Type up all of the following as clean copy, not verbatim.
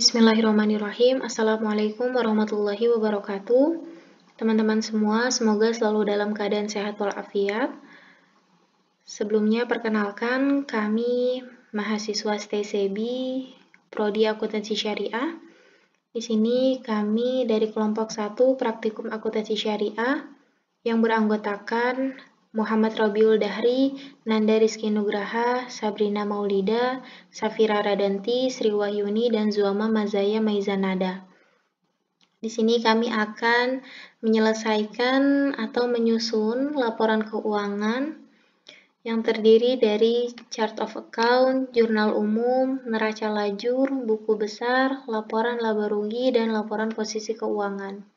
Bismillahirrahmanirrahim. Assalamualaikum warahmatullahi wabarakatuh. Teman-teman semua, semoga selalu dalam keadaan sehat walafiat. Sebelumnya, perkenalkan kami mahasiswa Stay Sebi, Prodi Akuntansi Syariah. Di sini kami dari kelompok 1 Praktikum Akuntansi Syariah yang beranggotakan Muhammad Rabiul Dahri, Nanda Rizky Nugraha, Sabrina Maulida, Safira Radanti, Sri Wahyuni, dan Zuama Mazaya Maizanada. Di sini kami akan menyelesaikan atau menyusun laporan keuangan yang terdiri dari chart of account, jurnal umum, neraca lajur, buku besar, laporan laba rugi, dan laporan posisi keuangan.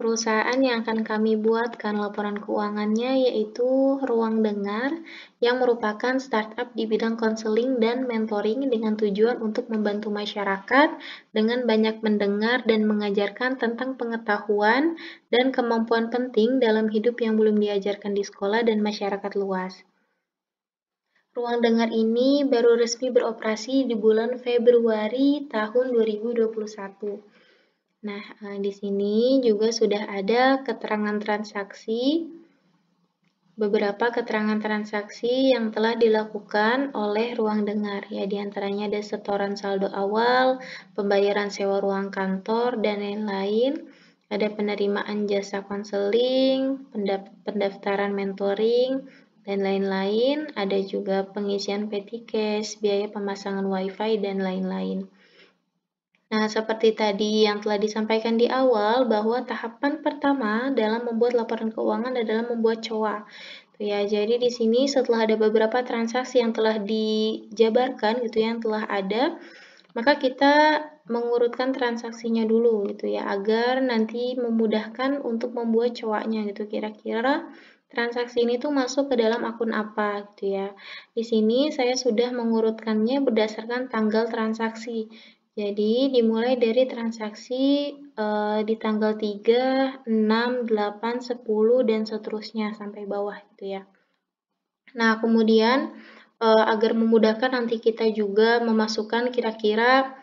Perusahaan yang akan kami buatkan laporan keuangannya yaitu Ruang Dengar, yang merupakan startup di bidang konseling dan mentoring dengan tujuan untuk membantu masyarakat dengan banyak mendengar dan mengajarkan tentang pengetahuan dan kemampuan penting dalam hidup yang belum diajarkan di sekolah dan masyarakat luas. Ruang Dengar ini baru resmi beroperasi di bulan Februari tahun 2021. Nah, di sini juga sudah ada keterangan transaksi, beberapa keterangan transaksi yang telah dilakukan oleh Ruang Dengar. Ya, diantaranya ada setoran saldo awal, pembayaran sewa ruang kantor, dan lain-lain. Ada penerimaan jasa konseling, pendaftaran mentoring, dan lain-lain. Ada juga pengisian petty cash, biaya pemasangan wifi, dan lain-lain. Nah, seperti tadi yang telah disampaikan di awal, bahwa tahapan pertama dalam membuat laporan keuangan adalah membuat COA. Ya, jadi di sini setelah ada beberapa transaksi yang telah dijabarkan gitu ya, yang telah ada, maka kita mengurutkan transaksinya dulu gitu ya, agar nanti memudahkan untuk membuat COA-nya gitu. Kira-kira transaksi ini tuh masuk ke dalam akun apa gitu ya. Di sini saya sudah mengurutkannya berdasarkan tanggal transaksi. Jadi dimulai dari transaksi di tanggal 3, 6, 8, 10, dan seterusnya sampai bawah gitu ya. Nah, kemudian agar memudahkan nanti kita juga memasukkan kira-kira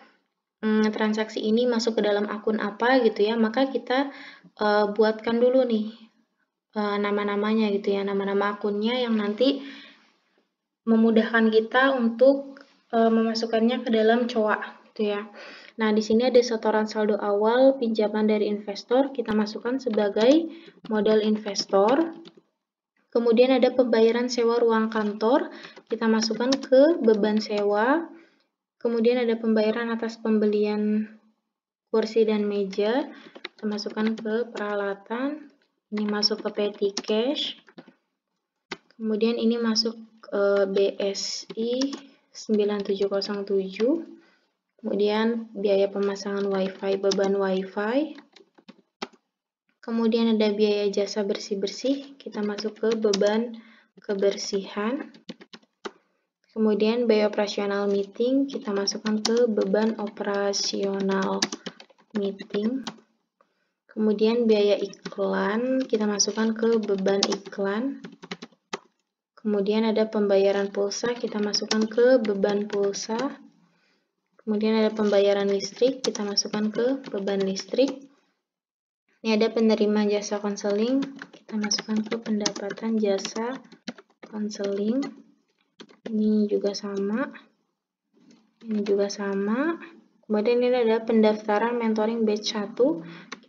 transaksi ini masuk ke dalam akun apa gitu ya, maka kita buatkan dulu nih nama-namanya gitu ya, nama-nama akunnya yang nanti memudahkan kita untuk memasukkannya ke dalam COA. Ya. Nah, di sini ada setoran saldo awal pinjaman dari investor, kita masukkan sebagai modal investor. Kemudian ada pembayaran sewa ruang kantor, kita masukkan ke beban sewa. Kemudian ada pembayaran atas pembelian kursi dan meja, kita masukkan ke peralatan. Ini masuk ke petty cash. Kemudian ini masuk BSI 9707. Kemudian biaya pemasangan wifi, beban wifi. Kemudian ada biaya jasa bersih-bersih, kita masuk ke beban kebersihan. Kemudian biaya operasional meeting, kita masukkan ke beban operasional meeting. Kemudian biaya iklan, kita masukkan ke beban iklan. Kemudian ada pembayaran pulsa, kita masukkan ke beban pulsa. Kemudian ada pembayaran listrik, kita masukkan ke beban listrik. Ini ada penerima jasa konseling, kita masukkan ke pendapatan jasa konseling. Ini juga sama. Ini juga sama. Kemudian ini ada pendaftaran mentoring batch 1,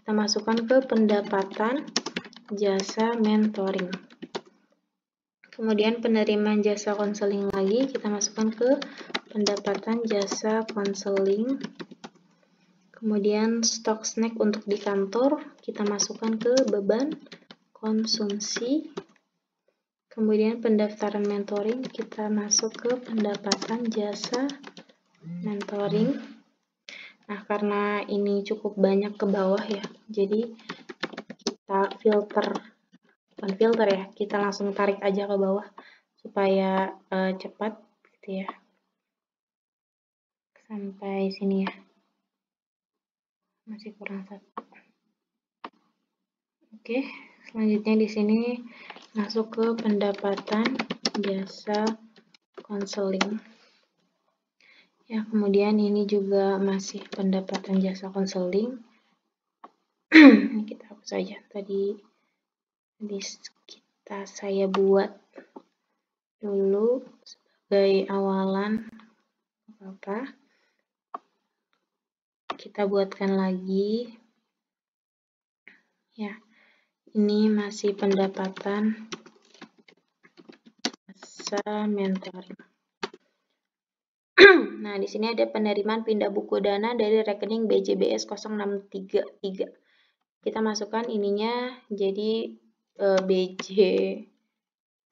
kita masukkan ke pendapatan jasa mentoring. Kemudian penerimaan jasa konseling lagi, kita masukkan ke pendapatan jasa konseling. Kemudian stok snack untuk di kantor, kita masukkan ke beban konsumsi. Kemudian pendaftaran mentoring, kita masuk ke pendapatan jasa mentoring. Nah, karena ini cukup banyak ke bawah ya, jadi kita bukan filter ya, kita langsung tarik aja ke bawah supaya cepat gitu ya. Sampai sini ya. Masih kurang satu. Oke, selanjutnya di sini masuk ke pendapatan jasa konseling. Ya, kemudian ini juga masih pendapatan jasa konseling. Ini kita hapus saja. Tadi saya buat dulu sebagai awalan. Apa? Kita buatkan lagi. Ya, ini masih pendapatan jasa mentoring. Nah, di sini ada penerimaan pindah buku dana dari rekening BJBS 0633. Kita masukkan ininya jadi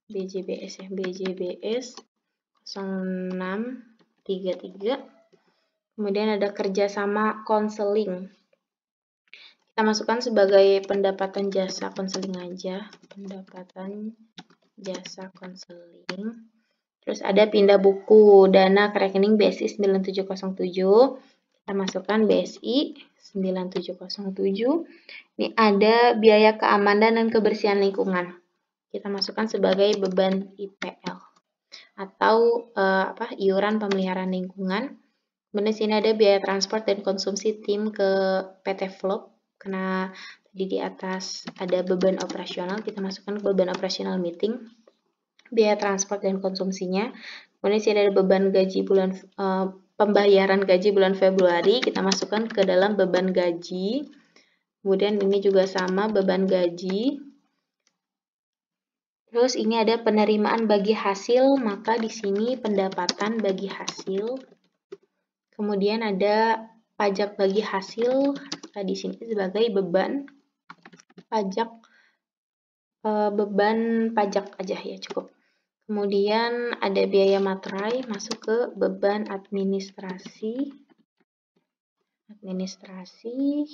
BJBS ya, BJBS 0633. Kemudian ada kerjasama konseling. Kita masukkan sebagai pendapatan jasa konseling aja, pendapatan jasa konseling. Terus ada pindah buku dana ke rekening BSI 9707. Kita masukkan BSI 9707. Ini ada biaya keamanan dan kebersihan lingkungan. Kita masukkan sebagai beban IPL atau iuran pemeliharaan lingkungan. Kemudian sini ada biaya transport dan konsumsi tim ke PT Vlog. Karena tadi di atas ada beban operasional, kita masukkan ke beban operasional meeting. Biaya transport dan konsumsinya. Kemudian sini ada beban gaji pembayaran gaji bulan Februari, kita masukkan ke dalam beban gaji. Kemudian ini juga sama, beban gaji. Terus ini ada penerimaan bagi hasil, maka di sini pendapatan bagi hasil. Kemudian ada pajak bagi hasil, di sini sebagai beban pajak, beban pajak aja ya cukup. Kemudian ada biaya materai masuk ke beban administrasi.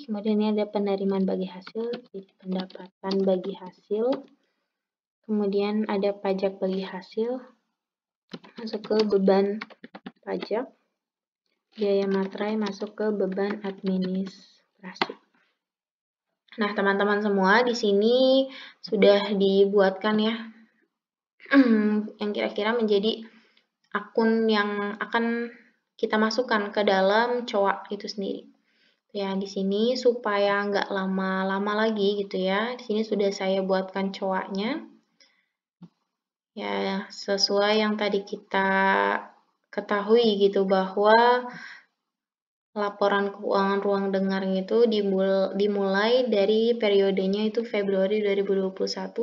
Kemudian ini ada penerimaan bagi hasil, jadi pendapatan bagi hasil. Kemudian ada pajak bagi hasil, masuk ke beban pajak. Biaya materai masuk ke beban administrasi. Nah, teman-teman semua di sini sudah dibuatkan ya yang kira-kira menjadi akun yang akan kita masukkan ke dalam COA itu sendiri. Ya, di sini supaya nggak lama-lama lagi gitu ya. Di sini sudah saya buatkan COA-nya. Ya, sesuai yang tadi kita ketahui gitu bahwa laporan keuangan ruang dengar itu dimulai dari periodenya itu Februari 2021.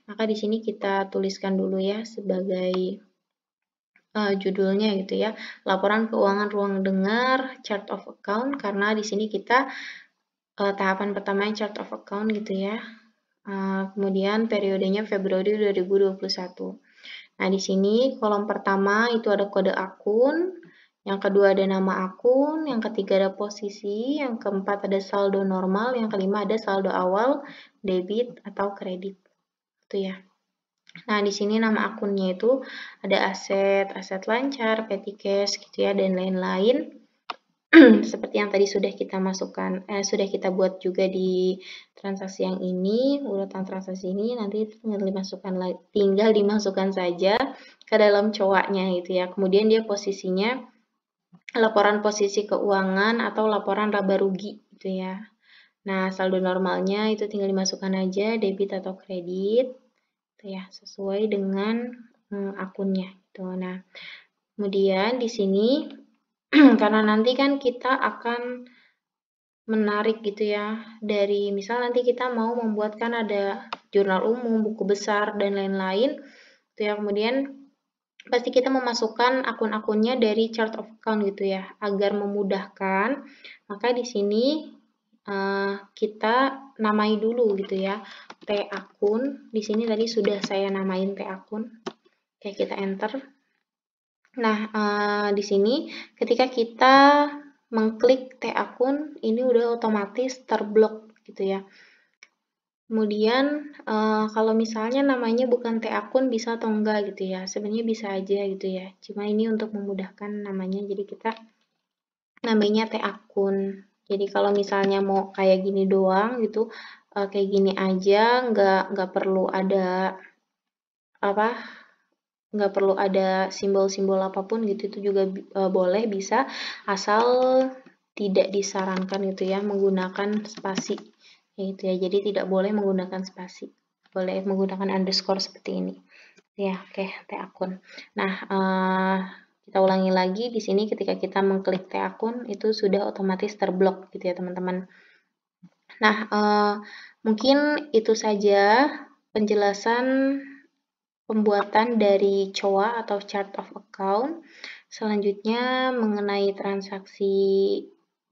Maka di sini kita tuliskan dulu ya sebagai judulnya gitu ya, laporan keuangan ruang dengar chart of account, karena di sini kita tahapan pertamanya chart of account gitu ya. Kemudian periodenya Februari 2021. Nah, di sini kolom pertama itu ada kode akun, yang kedua ada nama akun, yang ketiga ada posisi, yang keempat ada saldo normal, yang kelima ada saldo awal, debit atau kredit. Itu ya. Nah, di sini nama akunnya itu ada aset lancar, petty cash gitu ya, dan lain-lain. Seperti yang tadi sudah kita masukkan, sudah kita buat juga di transaksi yang ini, urutan transaksi ini nanti tinggal dimasukkan saja ke dalam COA-nya gitu ya. Kemudian dia posisinya laporan posisi keuangan atau laporan laba rugi gitu ya. Nah, saldo normalnya itu tinggal dimasukkan aja debit atau kredit gitu ya, sesuai dengan akunnya gitu. Nah, kemudian di sini karena nanti kan kita akan menarik gitu ya, dari misal nanti kita mau membuatkan ada jurnal umum, buku besar, dan lain-lain gitu ya. Kemudian pasti kita memasukkan akun-akunnya dari chart of account gitu ya, agar memudahkan. Maka di sini kita namai dulu gitu ya, T akun. Di sini tadi sudah saya namain T akun. Oke, kita enter. Nah, di sini ketika kita mengklik T akun, ini udah otomatis terblok gitu ya. Kemudian kalau misalnya namanya bukan T akun bisa atau enggak gitu ya. Sebenarnya bisa aja gitu ya. Cuma ini untuk memudahkan namanya, jadi kita namanya T akun. Jadi kalau misalnya mau kayak gini doang gitu, kayak gini aja, nggak perlu ada nggak perlu ada simbol-simbol apapun gitu, itu juga boleh, bisa, asal tidak disarankan gitu ya menggunakan spasi gitu ya. Jadi tidak boleh menggunakan spasi, boleh menggunakan underscore seperti ini ya. Oke, tag akun. Nah, kita ulangi lagi di sini, ketika kita mengklik tag akun itu sudah otomatis terblok gitu ya teman-teman. Nah, mungkin itu saja penjelasan pembuatan dari COA atau chart of account. Selanjutnya mengenai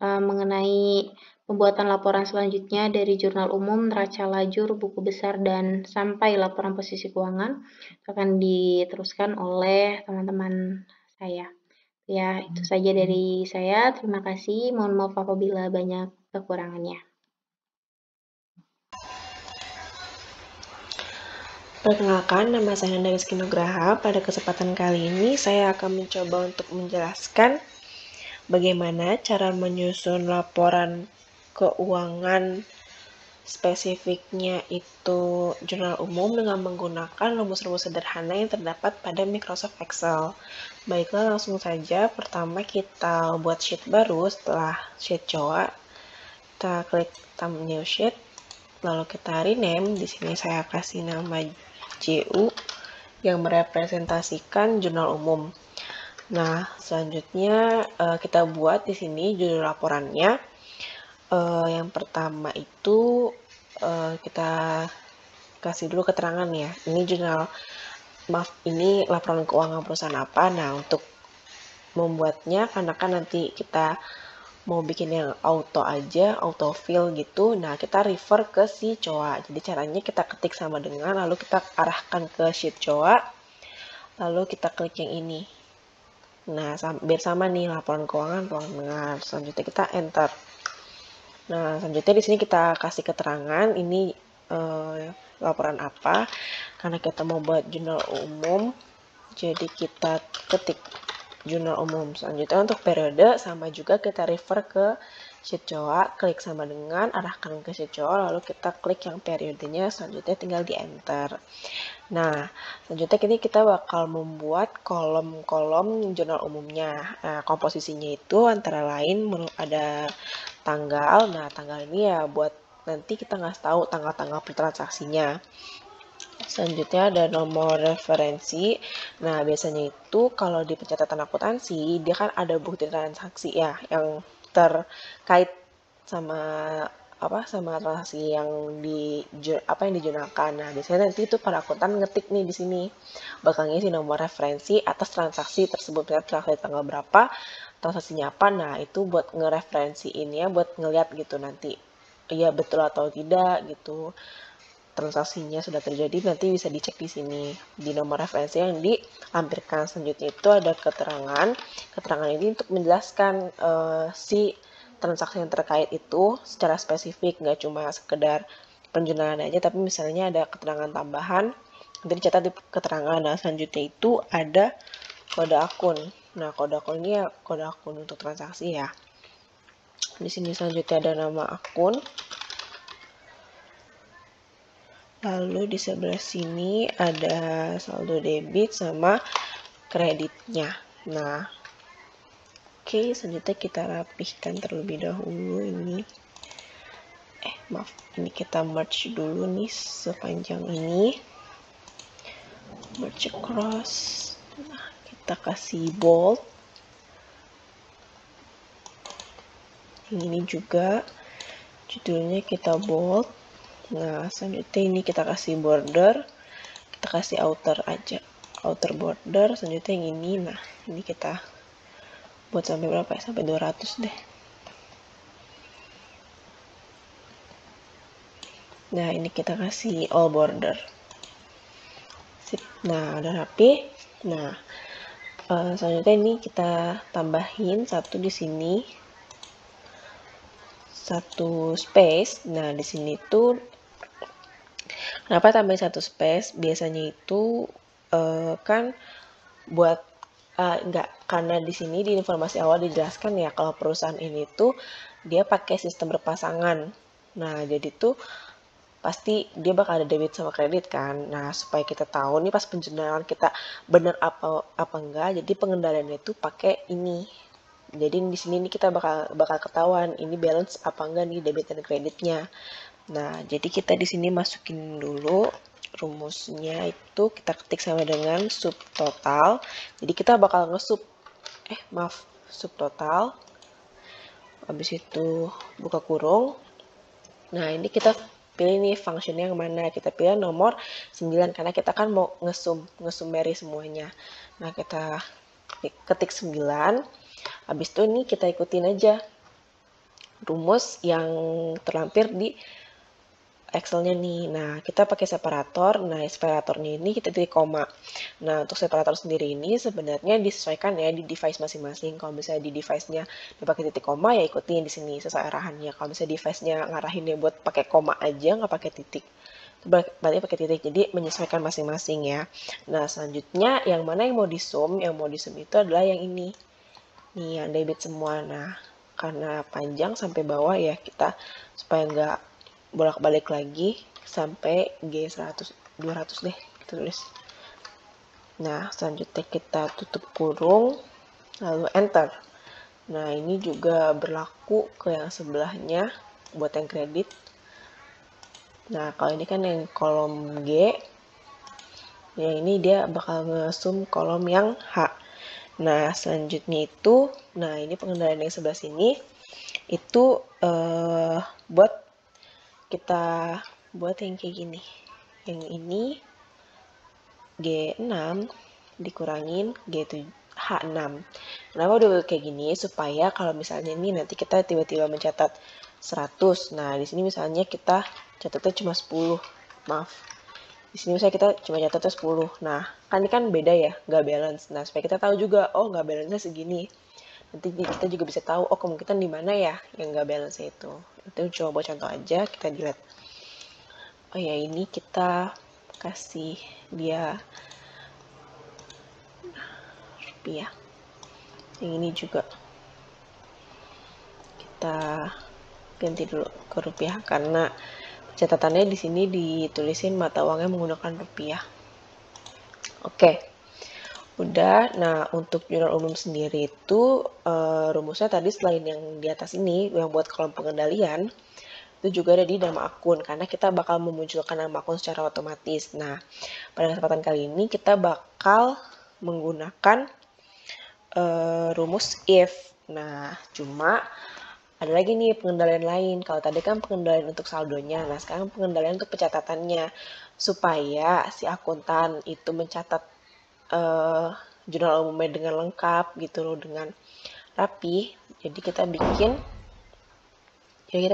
mengenai pembuatan laporan selanjutnya dari jurnal umum, neraca lajur, buku besar, dan sampai laporan posisi keuangan akan diteruskan oleh teman-teman saya. Ya, itu saja dari saya. Terima kasih. Mohon maaf apabila banyak kekurangannya. Perkenalkan, nama saya Nanda Rizky Nugraha. Pada kesempatan kali ini, saya akan mencoba untuk menjelaskan bagaimana cara menyusun laporan keuangan, spesifiknya itu jurnal umum, dengan menggunakan rumus-rumus sederhana yang terdapat pada Microsoft Excel. Baiklah, langsung saja. Pertama, kita buat sheet baru setelah sheet COA. Kita klik New Sheet, lalu kita rename. Di sini saya kasih nama JU yang merepresentasikan jurnal umum. Nah, selanjutnya kita buat di sini judul laporannya. Yang pertama itu kita kasih dulu keterangan ya. Ini laporan keuangan perusahaan apa. Nah, untuk membuatnya, karena kan nanti kita mau bikin yang auto aja, autofill gitu, nah kita refer ke si COA. Jadi caranya kita ketik sama dengan, lalu kita arahkan ke sheet COA, lalu kita klik yang ini. Nah, biar sama nih laporan keuangan, keuangan. Selanjutnya kita enter. Nah, selanjutnya di sini kita kasih keterangan ini laporan apa, karena kita mau buat jurnal umum, jadi kita ketik jurnal umum. Selanjutnya untuk periode sama juga kita refer ke sheet COA, klik sama dengan, arahkan ke sheet COA, lalu kita klik yang periodenya, selanjutnya tinggal di enter. Nah, selanjutnya ini kita bakal membuat kolom-kolom jurnal umumnya. Nah, komposisinya itu antara lain ada tanggal. Nah, tanggal ini ya buat nanti kita nggak tahu tanggal-tanggal per transaksinya. Selanjutnya ada nomor referensi. Nah, biasanya itu kalau di pencatatan akuntansi, dia kan ada bukti transaksi ya, yang terkait sama transaksi yang dijurnalkan. Nah, biasanya nanti itu para akuntan ngetik nih di sini, bakal ngisi nomor referensi atas transaksi tersebut, misalnya transaksi tanggal berapa, transaksinya apa. Nah, itu buat ngereferensiin ya, buat ngeliat gitu nanti, iya betul atau tidak gitu transaksinya sudah terjadi, nanti bisa dicek di sini di nomor referensi yang dilampirkan. Selanjutnya itu ada keterangan ini untuk menjelaskan si transaksi yang terkait itu secara spesifik, nggak cuma sekedar penjurnalan aja, tapi misalnya ada keterangan tambahan nanti dicatat di keterangan. Nah, selanjutnya itu ada kode akun. Nah, kode akun ini ya kode akun untuk transaksi ya. Di sini selanjutnya ada nama akun. Lalu di sebelah sini ada saldo debit sama kreditnya. Nah, oke, selanjutnya kita rapihkan terlebih dahulu ini. Maaf, ini kita merge dulu nih sepanjang ini. Merge across. Nah, kita kasih bold. Ini juga judulnya kita bold. Nah, selanjutnya ini kita kasih border, kita kasih outer aja, outer border. Selanjutnya yang ini, nah ini kita buat sampai berapa ya, sampai 200 deh. Nah, ini kita kasih all border. Sip. Nah, udah rapi. Nah, selanjutnya ini kita tambahin satu di sini, satu space. Nah, di sini tuh kenapa tambahin satu space? Biasanya itu kan buat karena di sini di informasi awal dijelaskan ya kalau perusahaan ini tuh dia pakai sistem berpasangan. Nah, jadi tuh pasti dia bakal ada debit sama kredit kan. Nah, supaya kita tahu nih pas penjualan kita benar apa enggak, jadi pengendaliannya itu pakai ini. Jadi di sini nih kita bakal ketahuan ini balance apa enggak nih debit dan kreditnya. Nah, jadi kita di sini masukin dulu rumusnya, itu kita ketik sama dengan subtotal. Jadi kita bakal subtotal. Habis itu buka kurung. Nah, ini kita pilih nih functionnya yang mana. Kita pilih nomor 9 karena kita kan mau nge-summary semuanya. Nah, kita ketik 9. Habis itu ini kita ikutin aja rumus yang terlampir di Excel-nya nih. Nah, kita pakai separator. Nah, separatornya ini kita titik koma. Nah, untuk separator sendiri ini sebenarnya disesuaikan ya di device masing-masing. Kalau misalnya di device-nya dipakai titik koma, ya ikutin di sini sesuai arahannya. Kalau misalnya device-nya ngarahinnya buat pakai koma aja, nggak pakai titik, berarti pakai titik. Jadi menyesuaikan masing-masing ya. Nah, selanjutnya yang mana yang mau di-sum? Yang mau di-sum itu adalah yang ini. Nih, yang debit semua. Nah, karena panjang sampai bawah ya, kita supaya nggak bolak-balik lagi sampai G100 200 deh kita tulis. Nah, selanjutnya kita tutup kurung lalu enter. Nah, ini juga berlaku ke yang sebelahnya buat yang kredit. Nah, kalau ini kan yang kolom G, yang ini dia bakal nge-sum kolom yang H. Nah, selanjutnya itu, nah ini pengendalian yang sebelah sini itu buat kita buat yang kayak gini. Yang ini G6 dikurangin H6. Kenapa udah kayak gini? Supaya kalau misalnya ini nanti kita tiba-tiba mencatat 100. Nah, di sini misalnya kita catatnya cuma 10. Maaf. Di sini misalnya kita cuma catatnya 10. Nah, kan ini kan beda ya, nggak balance. Nah, supaya kita tahu juga, oh nggak balance-nya segini. Nanti kita juga bisa tahu, oh kemungkinan di mana ya yang nggak balance itu. Itu coba buat contoh aja, kita delete. Oh ya, ini kita kasih dia rupiah. Yang ini juga kita ganti dulu ke rupiah karena catatannya di sini ditulisin mata uangnya menggunakan rupiah. Oke. Udah, nah untuk jurnal umum sendiri itu rumusnya tadi selain yang di atas ini, yang buat kolom pengendalian, itu juga ada di nama akun, karena kita bakal memunculkan nama akun secara otomatis. Nah, pada kesempatan kali ini kita bakal menggunakan rumus if. Nah, cuma ada lagi nih pengendalian lain. Kalau tadi kan pengendalian untuk saldonya, nah sekarang pengendalian untuk pencatatannya. Supaya si akuntan itu mencatat jurnal umumnya dengan lengkap gitu loh, dengan rapi. Jadi kita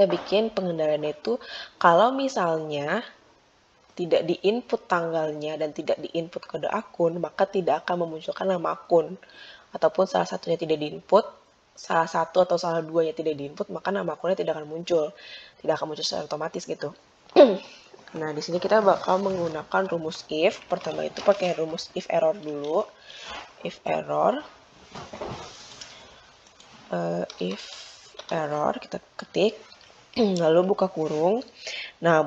bikin pengendaliannya itu kalau misalnya tidak diinput tanggalnya dan tidak diinput kode akun, maka tidak akan memunculkan nama akun. Ataupun salah satunya tidak diinput, salah satu atau salah duanya tidak diinput, maka nama akunnya tidak akan muncul. Tidak akan muncul secara otomatis gitu. Nah, di sini kita bakal menggunakan rumus if. Pertama itu pakai rumus if error dulu. If error, kita ketik, lalu buka kurung. Nah,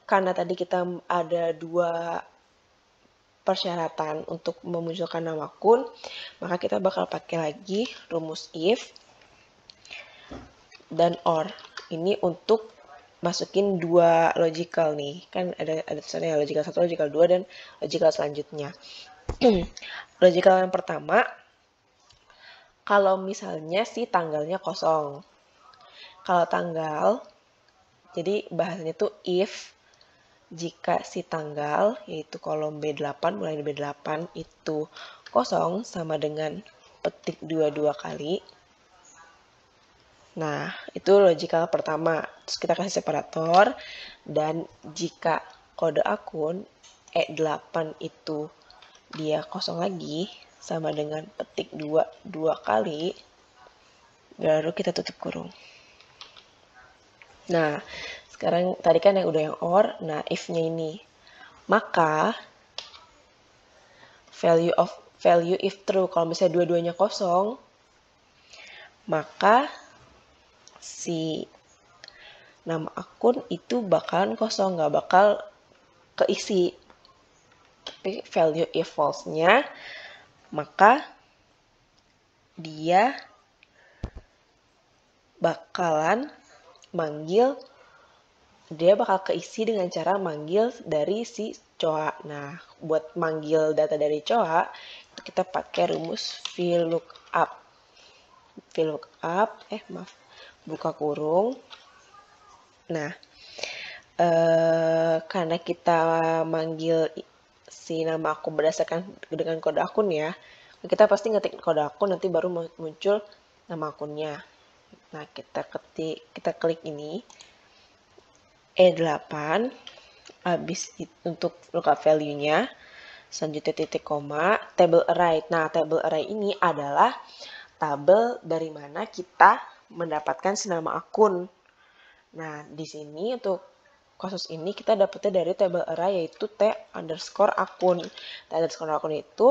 karena tadi kita ada 2 persyaratan untuk memunculkan nama akun, maka kita bakal pakai lagi rumus if dan or. Ini untuk masukin 2 logical nih, kan ada tulisannya logical 1, logical 2, dan logical selanjutnya. Logical yang pertama, kalau misalnya si tanggalnya kosong. Kalau tanggal, jadi bahasanya tuh if jika si tanggal, yaitu kolom B8, mulai dari B8 itu kosong sama dengan petik 2 kali. Nah, itu logical pertama. Terus kita kasih separator, dan jika kode akun E8 itu dia kosong lagi, sama dengan petik 2 kali, baru kita tutup kurung. Nah, sekarang tadi kan yang udah yang or, nah if-nya ini. Maka, value if true, kalau misalnya dua-duanya kosong, maka si nama akun itu bakalan kosong, nggak bakal keisi. Tapi value if false-nya, maka dia bakalan dia bakal keisi dengan cara manggil dari si Coa. Nah, buat manggil data dari Coa, kita pakai rumus VLOOKUP. VLOOKUP, buka kurung. Nah, karena kita manggil si nama akun berdasarkan dengan kode akun ya, kita pasti ngetik kode akun, nanti baru muncul nama akunnya. Nah, kita klik ini E8, habis untuk lookup value-nya, selanjutnya titik koma, table array. Nah, table array ini adalah tabel dari mana kita mendapatkan si nama akun. Nah, di sini untuk kasus ini kita dapatnya dari table array, yaitu T_akun. T_akun itu,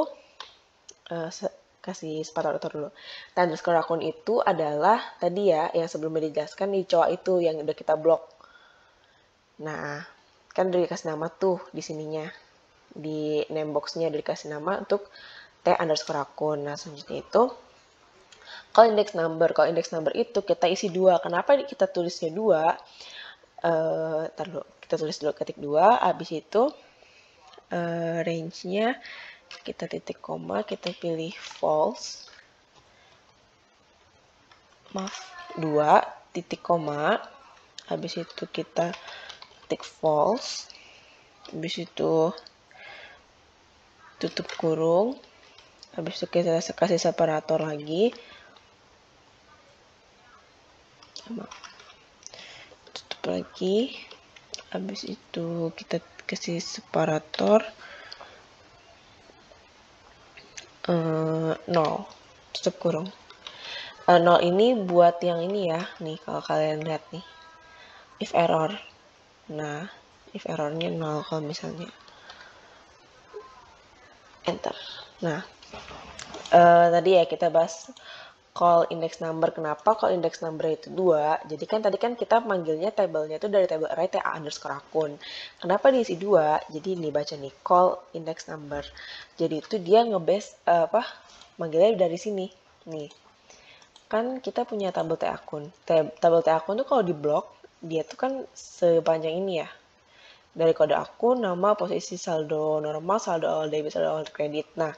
kasih separator dulu. T_akun itu adalah tadi ya, yang sebelumnya dijelaskan di Coa itu, yang udah kita blok. Nah, kan udah dikasih nama tuh di sininya. Di name box-nya udah dikasih nama untuk T_akun. Nah, selanjutnya itu call index number. Call index number itu kita isi 2. Kenapa kita tulisnya 2? Kita tulis dulu ketik 2. Habis itu range-nya kita titik koma, kita pilih false. 2 titik koma. Habis itu kita ketik false, habis itu tutup kurung, habis itu kita kasih separator lagi, tutup lagi, habis itu kita kasih separator 0, tutup kurung. 0 ini buat yang ini ya, nih kalau kalian lihat nih, if error. Nah, if errornya 0 kalau misalnya. Enter. Nah, tadi ya kita bahas call index number. Kenapa call index number itu 2? Jadi kan tadi kan kita manggilnya tabelnya itu dari table array TA_akun. Kenapa diisi 2? Jadi ini baca nih, call index number. Jadi itu dia ngebase manggilnya dari sini. Nih. Kan kita punya tabel TA_akun. Tabel TA_akun tuh kalau di blok, dia tuh kan sepanjang ini ya. Dari kode akun, nama, posisi, saldo normal, saldo awal debit, saldo awal kredit. Nah,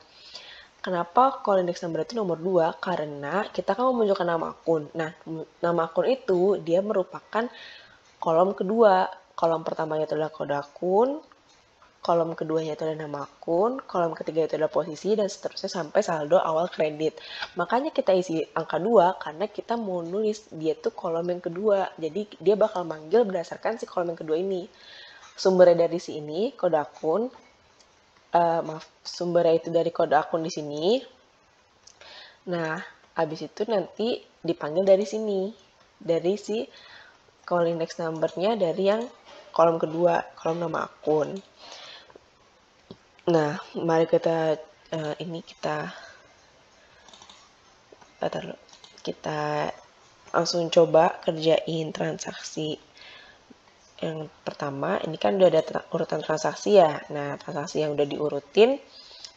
kenapa call index number itu nomor 2? Karena kita kan memunculkan nama akun. Nah, nama akun itu dia merupakan kolom kedua. Kolom pertamanya itu adalah kode akun, kolom keduanya itu adalah nama akun, kolom ketiga itu adalah posisi, dan seterusnya sampai saldo awal kredit. Makanya kita isi angka 2 karena kita mau nulis dia tuh kolom yang kedua. Jadi dia bakal manggil berdasarkan si kolom yang kedua ini. Sumbernya dari sini, kode akun. Sumbernya itu dari kode akun di sini. Nah, habis itu nanti dipanggil dari sini. Dari si call index number-nya dari yang kolom kedua, kolom nama akun. Nah, mari kita kita langsung coba kerjain transaksi. Yang pertama, ini kan udah ada urutan transaksi ya. Nah, transaksi yang udah diurutin,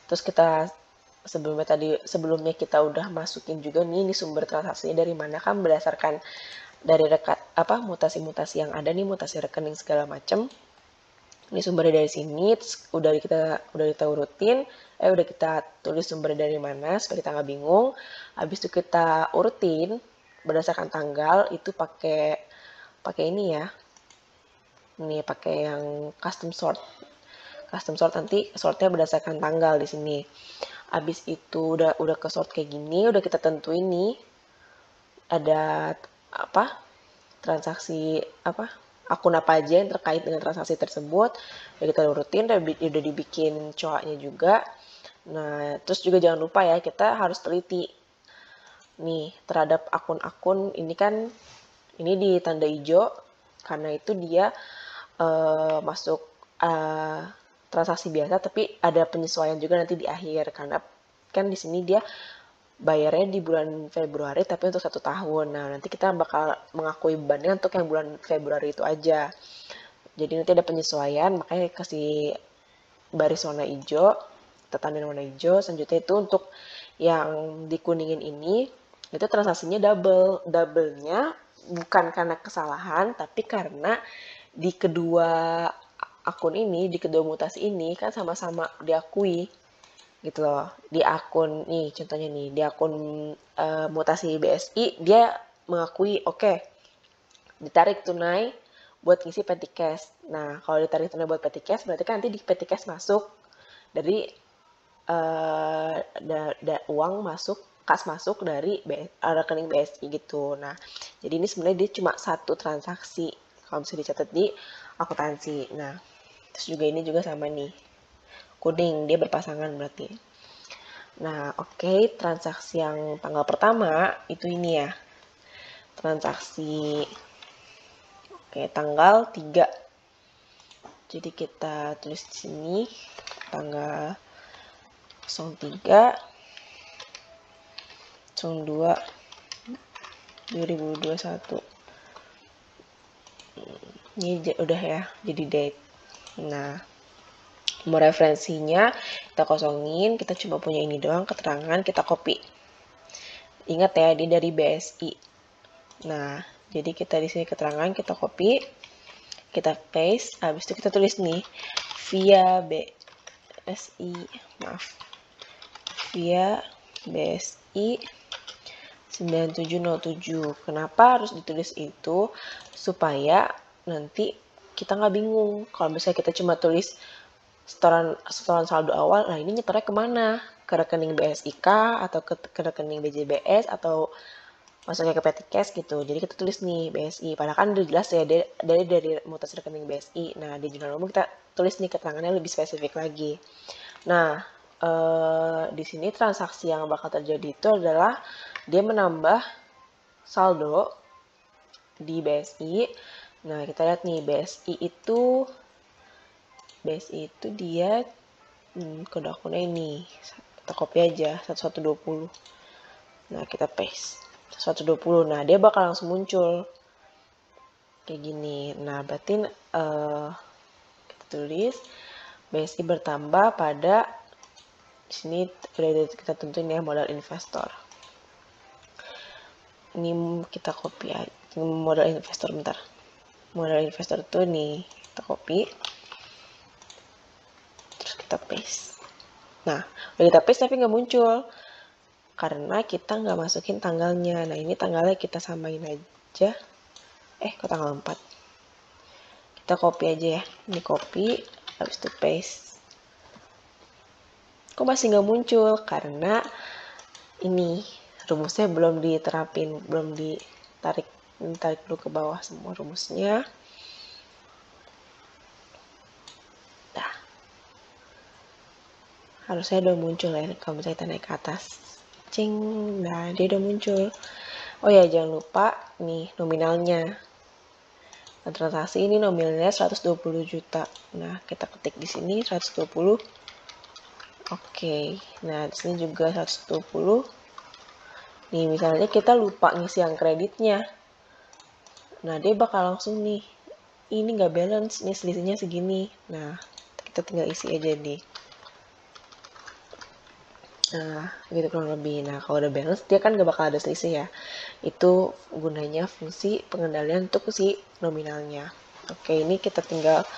terus kita sebelumnya kita udah masukin juga nih ini sumber transaksinya dari mana, kan berdasarkan dari mutasi-mutasi yang ada nih, mutasi rekening segala macam. Ini sumbernya dari sini, terus udah kita urutin, udah kita tulis sumbernya dari mana supaya kita nggak bingung. Habis itu kita urutin berdasarkan tanggal, itu pakai ini ya. Ini pakai yang custom sort. Custom sort nanti sortnya berdasarkan tanggal di sini. Habis itu udah ke sort kayak gini, udah kita tentuin nih ada transaksi akun apa aja yang terkait dengan transaksi tersebut. Udah kita urutin, udah dibikin coaknya juga. Nah, terus juga jangan lupa ya, kita harus teliti nih terhadap akun-akun ini kan, ini di tanda hijau karena itu dia masuk transaksi biasa, tapi ada penyesuaian juga nanti di akhir karena kan di sini dia bayarnya di bulan Februari tapi untuk 1 tahun. Nah, nanti kita bakal mengakui bebannya untuk yang bulan Februari itu aja. Jadi nanti ada penyesuaian, makanya kasih baris warna hijau, tetandan warna hijau. Selanjutnya itu untuk yang dikuningin ini, itu transaksinya double-nya bukan karena kesalahan, tapi karena di kedua akun ini, di kedua mutasi ini kan sama-sama diakui gitu loh. Di akun nih, contohnya nih, di akun mutasi BSI dia mengakui oke, ditarik tunai buat ngisi petty cash. Nah, kalau ditarik tunai buat petty cash berarti kan nanti di petty cash masuk dari uang masuk, kas masuk dari rekening BSI gitu. Nah, jadi ini sebenarnya dia cuma satu transaksi kalau bisa dicatat di akuntansi. Nah, terus juga ini juga sama nih, kuning, dia berpasangan berarti. Nah, oke, transaksi yang tanggal pertama itu ini ya, transaksi tanggal 3. Jadi kita tulis di sini tanggal 03 02 2021. Ini udah ya, jadi date. Nah, mau referensinya kita kosongin, kita cuma punya ini doang keterangan, kita copy. Ingat ya, dia dari BSI. Nah, jadi kita di sini keterangan kita copy, kita paste, habis itu kita tulis nih via BSI, via BSI 9707. Kenapa harus ditulis itu? Supaya nanti kita nggak bingung. Kalau misalnya kita cuma tulis setoran saldo awal, nah ini nyetornya kemana? Ke rekening BSI kah? Atau ke rekening BJBS? Atau masuknya ke petty cash gitu. Jadi kita tulis nih BSI. Padahal kan udah jelas ya dari mutasi rekening BSI. Nah, di jurnal umum kita tulis nih keterangannya lebih spesifik lagi. Nah, di sini transaksi yang bakal terjadi itu adalah dia menambah saldo di BSI. Nah, kita lihat nih BSI itu dia kode akunnya ini. Kita copy aja 1120. Nah, kita paste 1120. Nah, dia bakal langsung muncul kayak gini. Nah, berarti kita tulis BSI bertambah pada di sini udah kita tentuin ya modal investor. Ini kita copy aja modal investor, bentar. Modal investor itu nih kita copy, terus kita paste. Nah, udah kita paste tapi nggak muncul karena kita nggak masukin tanggalnya. Nah, ini tanggalnya kita samain aja. Kok tanggal 4? Kita copy aja ya. Ini copy, habis itu paste. Kok masih nggak muncul? Karena ini rumusnya belum diterapin, belum ditarik dulu ke bawah semua rumusnya. Nah, harusnya udah muncul ya kalau misalnya kita naik ke atas. Cing, nah dia udah muncul. Oh ya, jangan lupa nih nominalnya. Nah, transaksi ini nominalnya 120 juta. Nah, kita ketik di sini 120. Oke. Nah, di sini juga 120. Nih, misalnya kita lupa ngisi yang kreditnya. Nah, dia bakal langsung nih, ini nggak balance, nih selisihnya segini. Nah, kita tinggal isi aja nih. Nah, gitu kurang lebih. Nah, kalau udah balance, dia kan nggak bakal ada selisih ya. Itu gunanya fungsi pengendalian untuk si nominalnya. Oke, ini kita tinggal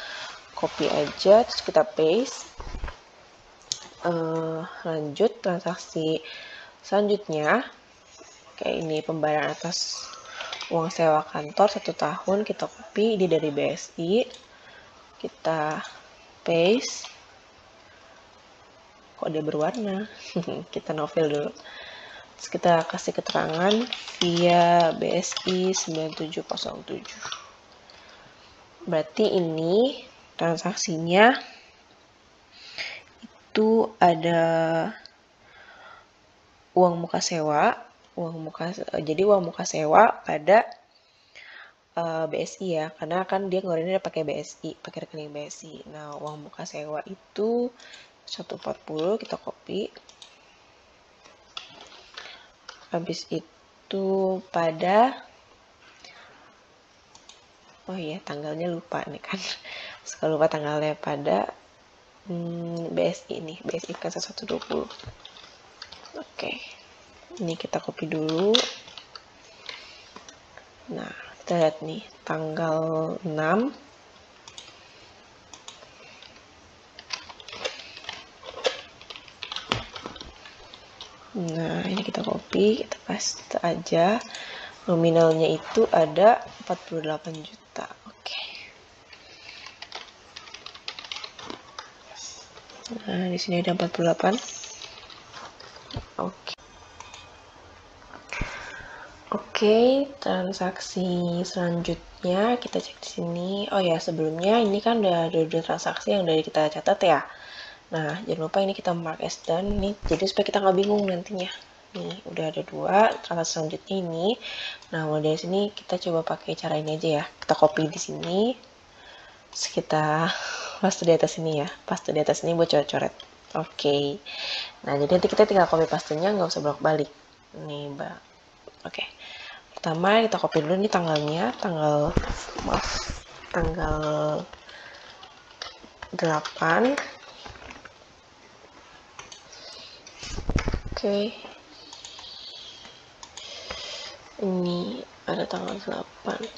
copy aja, terus kita paste. Lanjut transaksi selanjutnya. Kayak ini pembayaran atas uang sewa kantor 1 tahun, kita copy, ini dari BSI, kita paste. Kok dia berwarna? Kita novel dulu. Terus kita kasih keterangan via BSI 9707. Berarti ini transaksinya itu ada uang muka sewa, jadi uang muka sewa pada BSI ya, karena kan dia ngeluarinnya pakai BSI, pakai rekening BSI. Nah, uang muka sewa itu 140, kita copy. habis itu pada, oh iya tanggalnya lupa nih kan, suka lupa tanggalnya, pada BSI nih, BSI kan 1120. Oke, ini kita copy dulu. Nah, kita lihat nih tanggal 6. Nah, ini kita copy, kita paste aja. Nominalnya itu ada 48 juta. Oke. Nah, di sini ada 48. Oke. Oke, transaksi selanjutnya kita cek di sini. Oh ya, sebelumnya ini kan udah ada 2 transaksi yang dari kita catat ya. Nah, jangan lupa ini kita mark as done nih, jadi supaya kita nggak bingung nantinya. Nih, udah ada 2 transaksi selanjutnya ini. Nah, mulai dari sini kita coba pakai cara ini aja ya. Kita copy di sini, terus kita paste di atas sini ya. Paste di atas ini buat coret-coret. Oke. Nah, jadi nanti kita tinggal copy pastenya, nggak usah bolak-balik. Nih, Mbak. Oke. Pertama kita copy dulu nih tanggalnya, tanggal 8. Oke. Ini ada tanggal 8.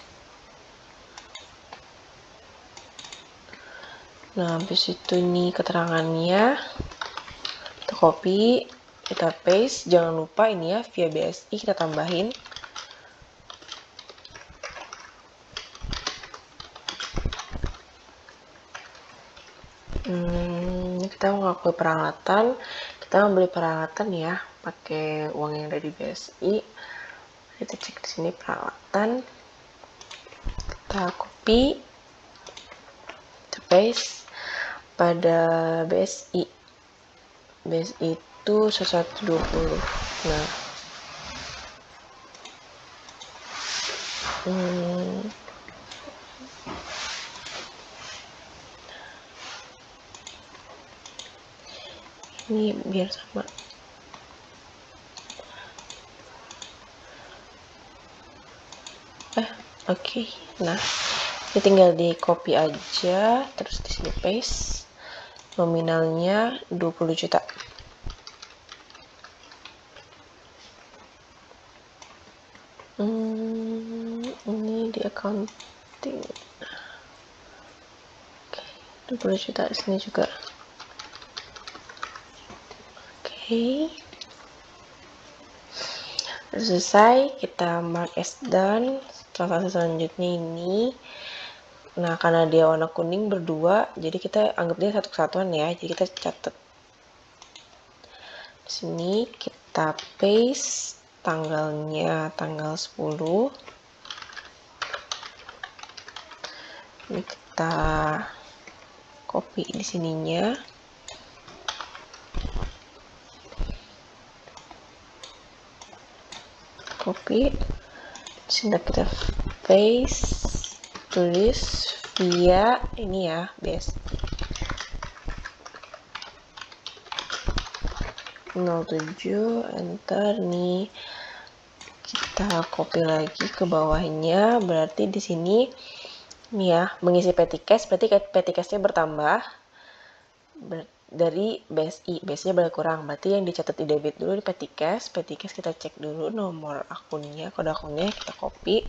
Nah, habis itu nih keterangannya kita copy, kita paste. Jangan lupa ini ya via BSI kita tambahin. Kita mau peralatan, kita membeli peralatan ya pakai uang yang dari BSI. Kita cek di sini peralatan, kita copy, kita paste pada BSI. BSI itu 1120. Nah, ini biar sama. Oke. Nah, ini tinggal di copy aja, terus di sini paste. Nominalnya 20 juta. Ini di accounting. Oke, 20 juta di sini juga. Oke. Selesai, kita mark as done. Transaksi selanjutnya ini, nah karena dia warna kuning berdua, jadi kita anggap dia satu kesatuan ya, jadi kita catat di sini, kita paste tanggalnya tanggal 10. Ini kita copy di sininya, copy, sini kita paste, tulis via ini ya, BSI 07, enter. Nih kita copy lagi ke bawahnya, berarti di sini nih ya, mengisi petty cash, berarti petty cash-nya bertambah dari BSI, BSI berkurang, berarti yang dicatat di debit dulu di petty cash kita cek dulu nomor akunnya, kode akunnya kita copy,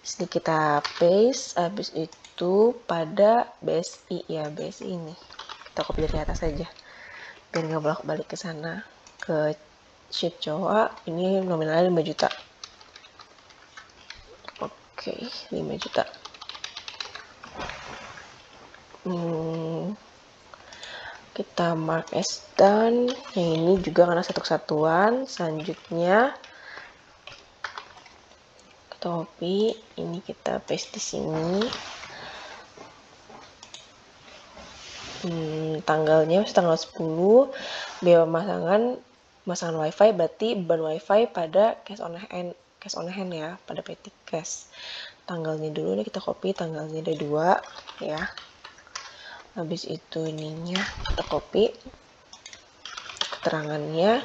sini kita paste, habis itu pada BSI ya, BSI ini kita copy dari atas saja, biar nggak bolak-balik ke sana ke sheet cowok. Ini nominalnya 5 juta. Oke, 5 juta. Kita mark as done. Yang ini juga karena satu kesatuan. Selanjutnya kita copy, ini kita paste di sini. Tanggalnya tanggal 10. Biaya pemasangan wifi, berarti beban wifi pada cash on hand ya, pada petty cash. Tanggalnya dulu nih kita copy, tanggalnya ada 2 ya. Habis itu ininya kita copy, keterangannya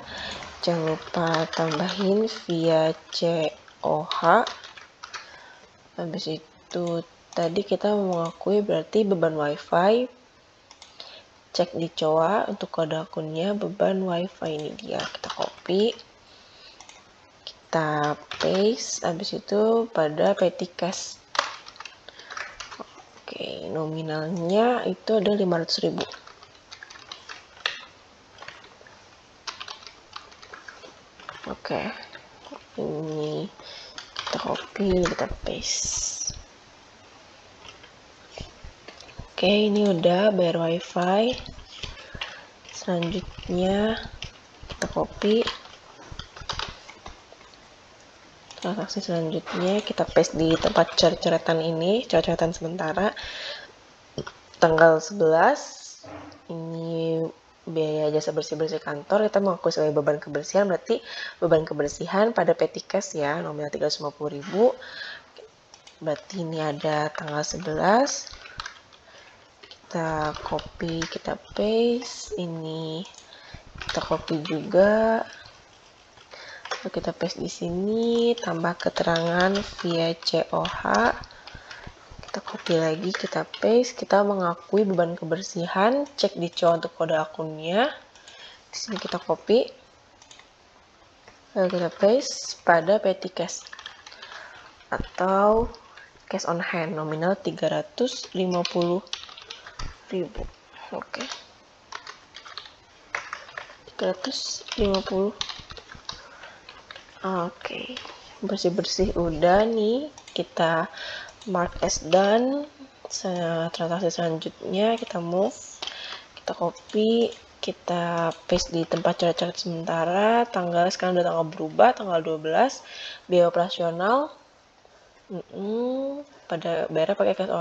jangan lupa tambahin via COH. Habis itu tadi kita mengakui berarti beban wifi, cek di COA untuk kode akunnya beban wifi, ini dia, kita copy, kita paste, habis itu pada petty cash. Oke, nominalnya itu ada 500.000. Oke, ini kita copy, kita paste. Oke, ini udah bayar wifi. Selanjutnya kita copy. Transaksi selanjutnya kita paste di tempat coret-coretan ini, coret-coretan sementara. Tanggal 11, ini biaya jasa bersih-bersih kantor, kita mengakui sebagai beban kebersihan, berarti beban kebersihan pada petty cash ya, nominal 350.000. Berarti ini ada tanggal 11. Kita copy, kita paste, ini kita copy juga, lalu kita paste di sini, tambah keterangan via COH, kita copy lagi, kita paste, kita mengakui beban kebersihan, cek di COA untuk kode akunnya, di sini kita copy, lalu kita paste pada petty cash atau cash on hand, nominal 350.000. Oke, 350. Oke, bersih-bersih udah nih, kita mark as done. Transaksi selanjutnya kita move, kita copy, kita paste di tempat coret-coret sementara. Tanggal sekarang udah tanggal berubah, tanggal 12. Biaya operasional pada bayarnya pakai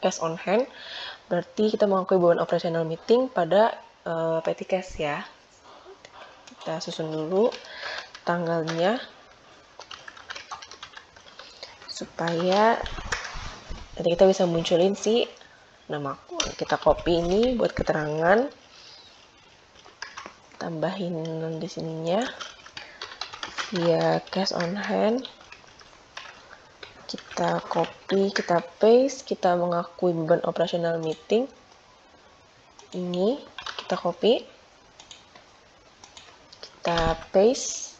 cash on hand, berarti kita mengakui beban operasional meeting pada petty cash ya. Kita susun dulu tanggalnya supaya nanti kita bisa munculin si nama. Kita copy ini buat keterangan, tambahin di sininya via cash on hand, kita copy, kita paste, kita mengakui beban operasional meeting, ini kita copy, kita paste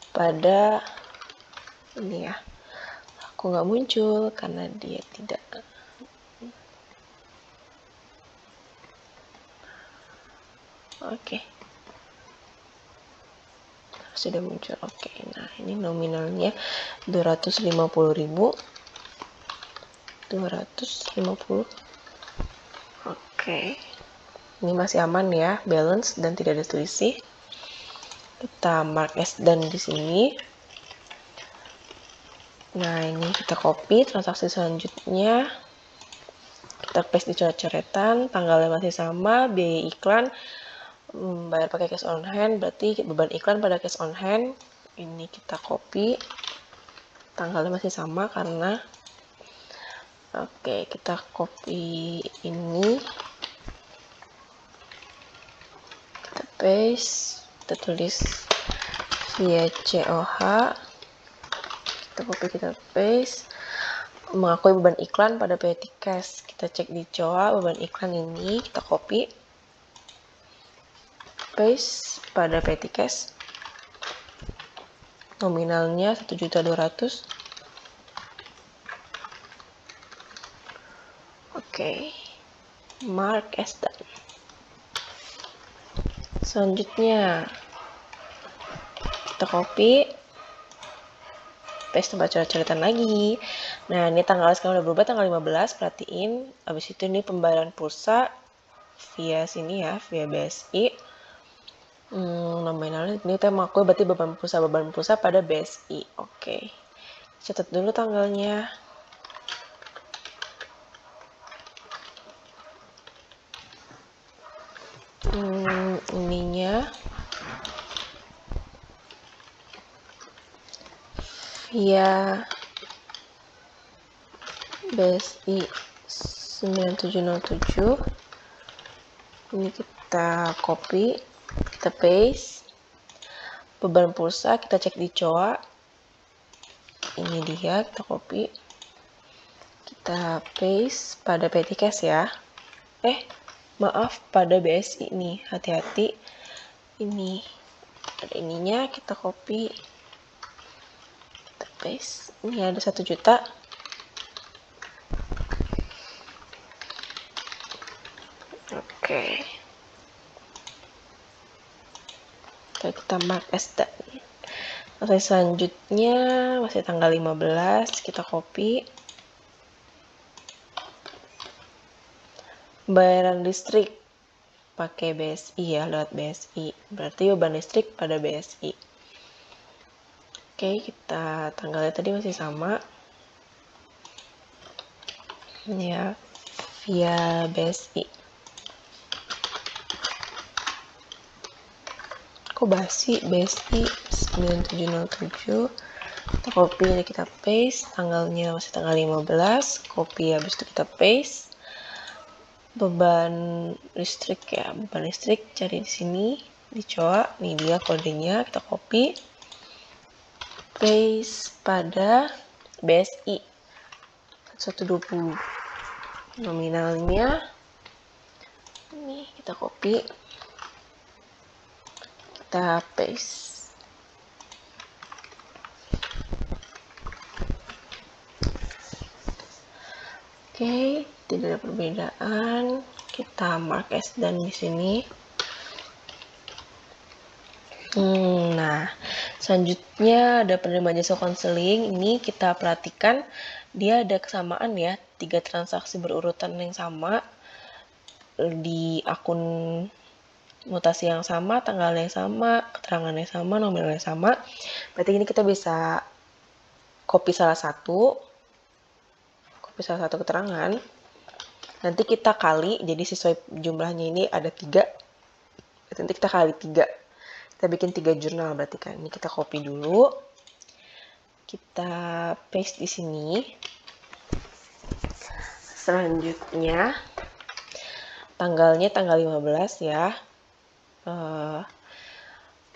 pada ini ya. Aku nggak muncul karena dia tidak. Oke, sudah muncul. Oke, nah ini nominalnya 250.000. 250. Oke, ini masih aman ya, balance dan tidak ada selisih. Kita mark as done di sini. Nah, ini kita copy transaksi selanjutnya. Kita paste di coret-coretan, tanggalnya masih sama, biaya iklan bayar pakai cash on hand, berarti beban iklan pada cash on hand. Ini kita copy, tanggalnya masih sama karena oke, kita copy ini, kita paste, kita tulis via COH, kita copy, kita paste, mengakui beban iklan pada petty cash, kita cek di COA beban iklan ini, kita copy, paste pada petty cash, nominalnya 1.200.000. Oke, mark as done. Selanjutnya kita copy, paste tempat coret-coretan lagi. Nah, ini tanggal sekarang udah berubah, tanggal 15, perhatiin. Habis itu ini pembayaran pulsa via sini ya, via BSI. Nominalnya ini kita mengakui berarti beban pulsa pada BSI. Oke, catat dulu tanggalnya. Ininya via BSI 9707. Ini kita copy, kita paste, Beban pulsa kita cek di COA. Ini dia, kita copy. Kita paste pada petty cash ya. Maaf, pada BSI nih. Hati-hati. Ini ada ininya, kita copy. Kita paste. Ini ada 1 juta. Oke. Kita mark as done. Selanjutnya masih tanggal 15, kita copy. Bayaran listrik pakai BSI ya, lewat BSI. Berarti beban listrik pada BSI. Oke, kita tanggalnya tadi masih sama. Ini ya, via BSI. Kok basi? BSI 9707. Kita copy, jadi kita paste. Tanggalnya masih tanggal 15. Copy, habis itu kita paste. Beban listrik ya, beban listrik cari di sini di COA. Nih dia kodenya, kita copy, paste pada BSI 120. Nominalnya ini kita copy, kita paste. Oke, tidak ada perbedaan. Kita mark as done di sini. Nah, selanjutnya ada penerima jasa konseling. Ini kita perhatikan dia ada kesamaan ya, 3 transaksi berurutan yang sama di akun mutasi yang sama, tanggalnya sama, keterangannya sama, nominalnya sama. Berarti ini kita bisa copy salah satu keterangan, nanti kita kali, jadi sesuai jumlahnya ini ada 3, nanti kita kali 3, kita bikin 3 jurnal berarti kan. Ini kita copy dulu, kita paste di sini. Selanjutnya tanggalnya tanggal 15 ya.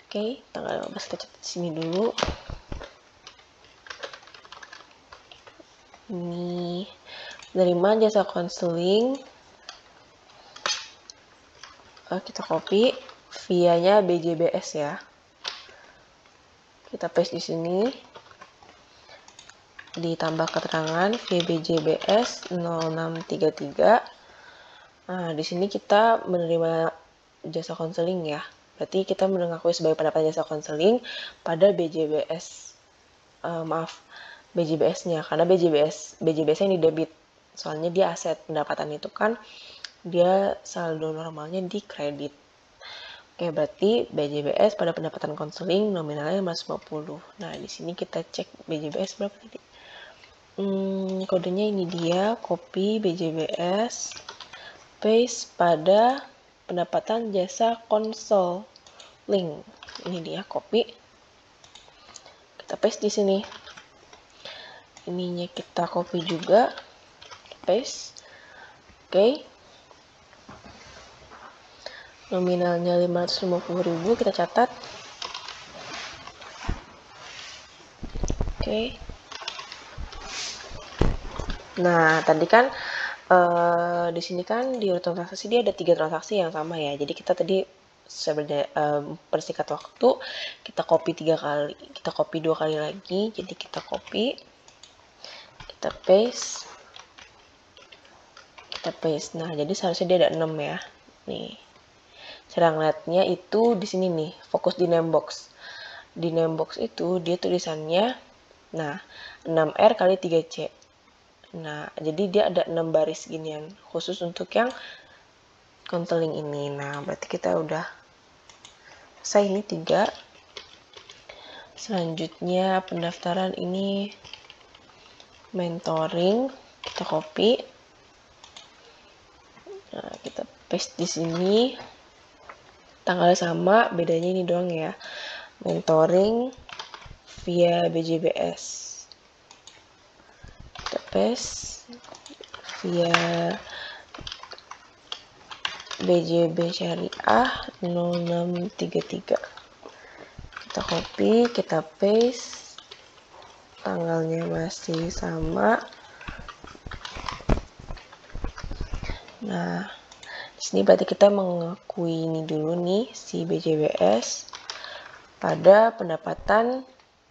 Oke, tanggal 15 kita catat di sini dulu. Ini menerima jasa konseling, kita copy, via-nya BJBS ya. Kita paste di sini, ditambah keterangan via BJBS 0633. Nah, di sini kita menerima jasa konseling ya. Berarti kita mengakui sebagai pendapat jasa konseling pada BJBS. BJBS-nya, karena BJBS-nya ini debit, soalnya dia aset, pendapatan itu kan dia saldo normalnya di kredit. Oke, berarti BJBS pada pendapatan konseling nominalnya 550. Nah, di sini kita cek BJBS berapa tadi. Kodenya ini dia, copy BJBS, paste pada pendapatan jasa konseling. Ini dia, copy. Kita paste di sini. Ininya kita copy juga, paste. Oke. Nominalnya 550.000 kita catat. Oke. Nah, tadi kan di sini kan di urutan transaksi dia ada 3 transaksi yang sama ya. Jadi kita tadi persingkat waktu, kita copy 3 kali, kita copy 2 kali lagi. Jadi kita copy, kita paste, Nah, jadi seharusnya dia ada 6 ya. Nih, cara ngeliatnya itu di sini nih, fokus di name box. Di name box itu dia tulisannya, nah 6R kali 3C. Nah, jadi dia ada 6 baris ginian, khusus untuk yang konseling ini. Nah, berarti kita udah selesai ini 3. Selanjutnya pendaftaran ini mentoring, kita copy. Nah, kita paste di sini. Tanggalnya sama, bedanya ini doang ya. Mentoring via BJBS. Kita paste via BJB Syariah 0633. Kita copy, kita paste, tanggalnya masih sama. Nah, di sini berarti kita mengakui ini dulu nih si BJBS pada pendapatan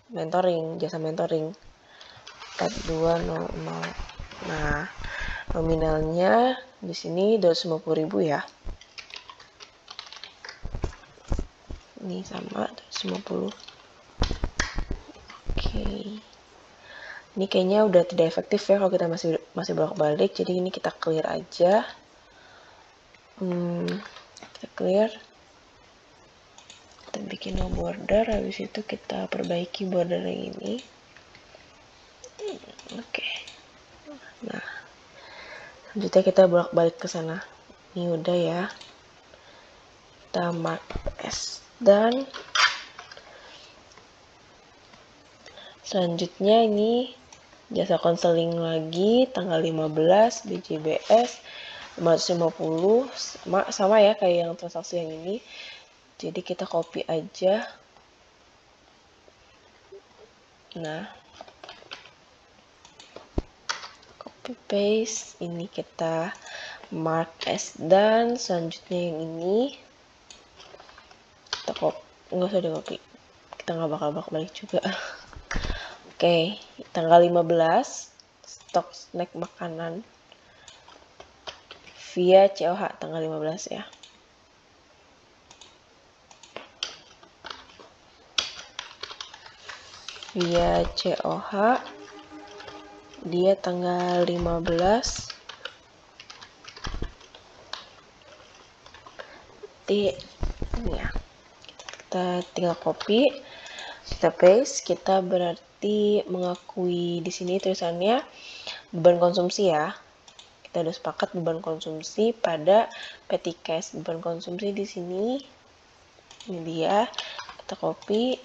mentoring, jasa mentoring. Tab 200. Nah, nominalnya di sini 250.000 ya. Ini sama 250. Oke. Ini kayaknya udah tidak efektif ya kalau kita masih bolak-balik. Jadi ini kita clear aja. Kita clear. Kita bikin no border, habis itu kita perbaiki border yang ini. Oke. Nah, selanjutnya kita bolak-balik ke sana. Ini udah ya. Kita mark as done. Selanjutnya ini jasa konseling lagi tanggal 15 BJBS 550 sama ya kayak yang transaksi yang ini. Jadi kita copy aja. Nah, copy paste, ini kita mark as done. Selanjutnya yang ini kita copy, nggak usah di copy, kita nggak bakal balik juga. Oke, tanggal 15 stok snack makanan via COH tanggal 15 ya. Via COH dia tanggal 15. Ini ya. Kita tinggal copy, kita paste, kita berarti mengakui di sini tulisannya beban konsumsi ya. Kita udah sepakat beban konsumsi pada petty cash. Beban konsumsi di sini ini dia. Kita copy,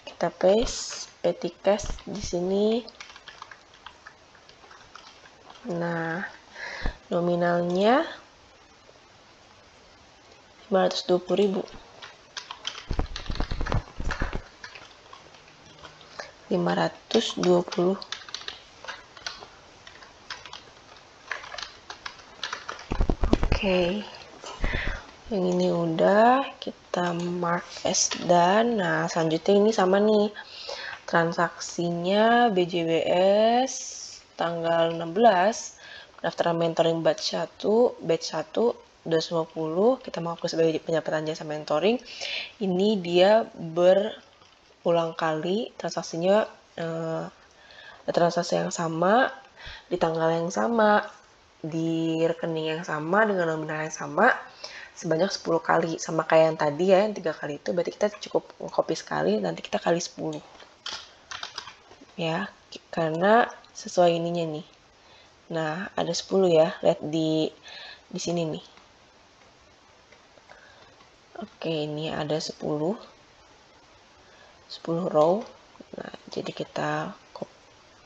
kita paste petty cash di sini. Nah, nominalnya 520.000. 520. Oke. Yang ini udah kita mark as done. Nah, selanjutnya ini sama nih. Transaksinya BJBS tanggal 16. Pendaftaran mentoring batch 1, 250, kita mau hapus sebagai pendapatan jasa mentoring. Ini dia berulang kali transaksinya, transaksi yang sama di tanggal yang sama di rekening yang sama dengan nominal yang sama sebanyak 10 kali, sama kayak yang tadi ya, yang 3 kali itu. Berarti kita cukup copy sekali, nanti kita kali 10 ya, karena sesuai ininya nih. Nah, ada 10 ya, lihat di sini nih. Oke, ini ada 10 row. Nah, jadi kita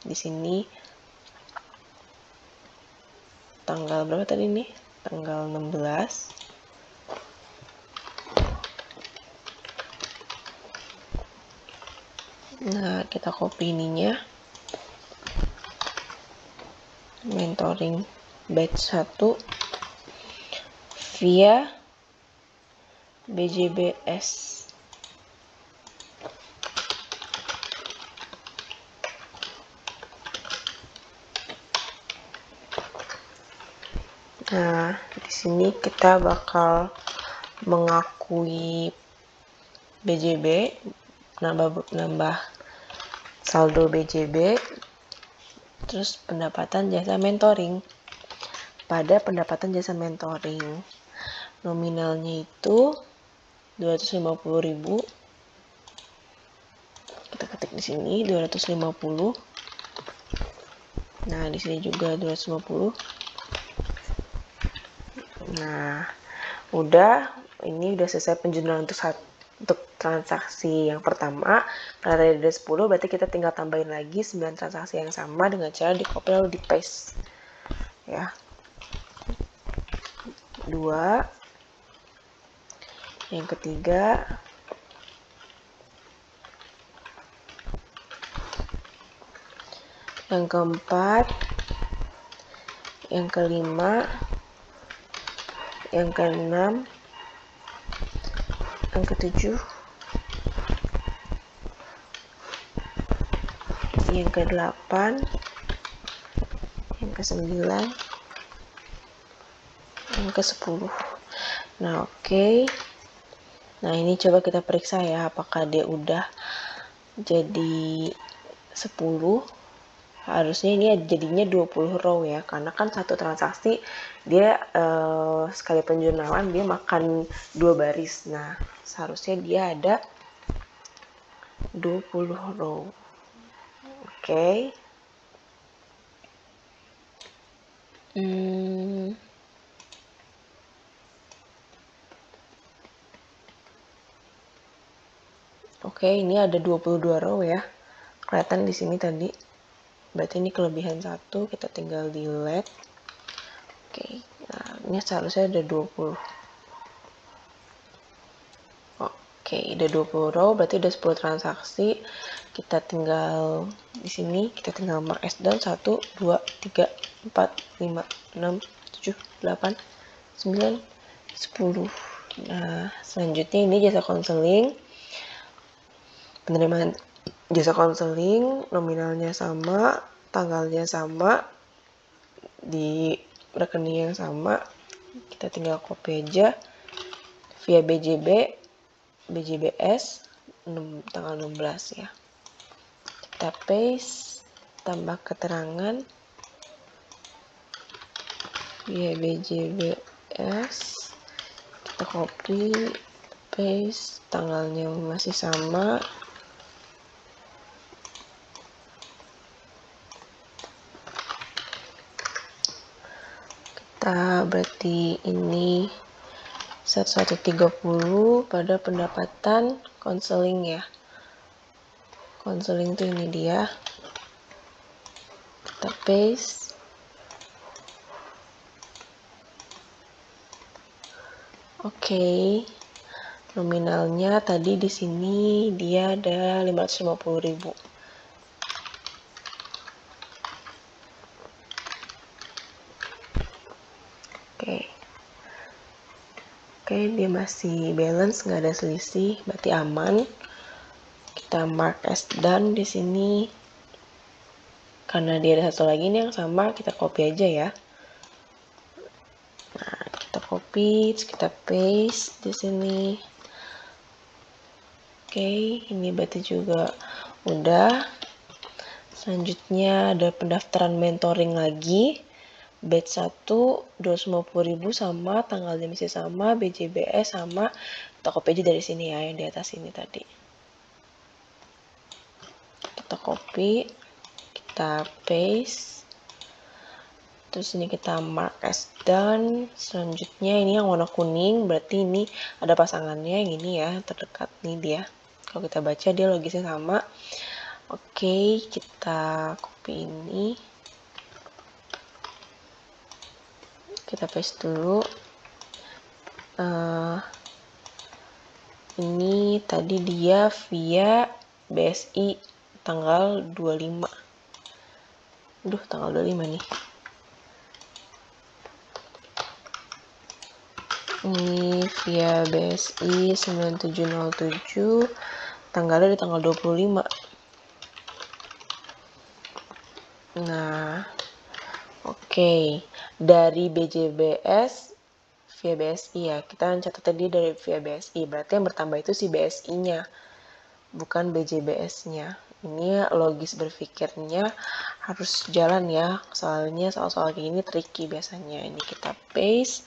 di sini tanggal berapa tadi nih? Tanggal 16. Nah, kita copy ininya. Mentoring batch 1 via BJBS. Nah, di sini kita bakal mengakui BJB, nambah saldo BJB, terus pendapatan jasa mentoring. Pada pendapatan jasa mentoring, nominalnya itu 250.000. Kita ketik di sini 250. Nah, di sini juga 250. Nah, udah, ini udah selesai penjualan untuk transaksi yang pertama. Karena ada 10, berarti kita tinggal tambahin lagi 9 transaksi yang sama dengan cara di copy lalu di paste ya. 2, yang ketiga, yang keempat, yang kelima, yang keenam, yang ketujuh, yang kedelapan, yang kesembilan, yang ke-10. Nah, oke. Nah, ini coba kita periksa ya, apakah dia udah jadi 10. Harusnya ini jadinya 20 row ya, karena kan satu transaksi dia sekali penjualan dia makan 2 baris. Nah, seharusnya dia ada 20 row. Oke. Oke, ini ada 22 row ya. Kelihatan di sini tadi. Berarti ini kelebihan 1, kita tinggal delete. Oke, nah ini seharusnya ada 20. Oke, udah 20 row, berarti udah 10 transaksi. Kita tinggal di sini, kita tinggal mark as done 1, 2, 3, 4, 5, 6, 7, 8, 9, 10. Nah, selanjutnya ini jasa konseling. Penerimaan jasa konseling, nominalnya sama, tanggalnya sama, di rekening yang sama. Kita tinggal copy aja via BJBS tanggal 16 ya. Kita paste, tambah keterangan via BJBS, kita copy, paste, tanggalnya masih sama. Kita berarti ini 1130 pada pendapatan konseling ya. Konseling tuh ini dia. Kita paste. Oke. Nominalnya tadi di sini dia ada 550.000. Oke, dia masih balance, nggak ada selisih, berarti aman. Kita mark as done di sini. Karena dia ada satu lagi nih yang sama, kita copy aja ya. Nah, kita copy, kita paste di sini. Oke, ini berarti juga udah. Selanjutnya ada pendaftaran mentoring lagi. Batch 1 250.000 sama, tanggalnya masih sama, BJBS sama. Kita copy aja dari sini ya, yang di atas ini tadi. Kita copy, kita paste. Terus ini kita mark as done. Selanjutnya ini yang warna kuning, berarti ini ada pasangannya, yang ini ya, terdekat nih dia. Kalau kita baca dia logisnya sama. Oke, kita copy ini. Kita paste dulu. Ini tadi dia via BSI tanggal 25. Tanggal 25 nih. Ini via BSI 9707. Tanggalnya di tanggal 25. Nah, oke. Dari BJBS via BSI ya, kita catat tadi dari via BSI, berarti yang bertambah itu si BSI-nya, bukan BJBS-nya. Ini logis berpikirnya harus jalan ya, soalnya soal-soal kayak gini tricky biasanya. Ini kita paste,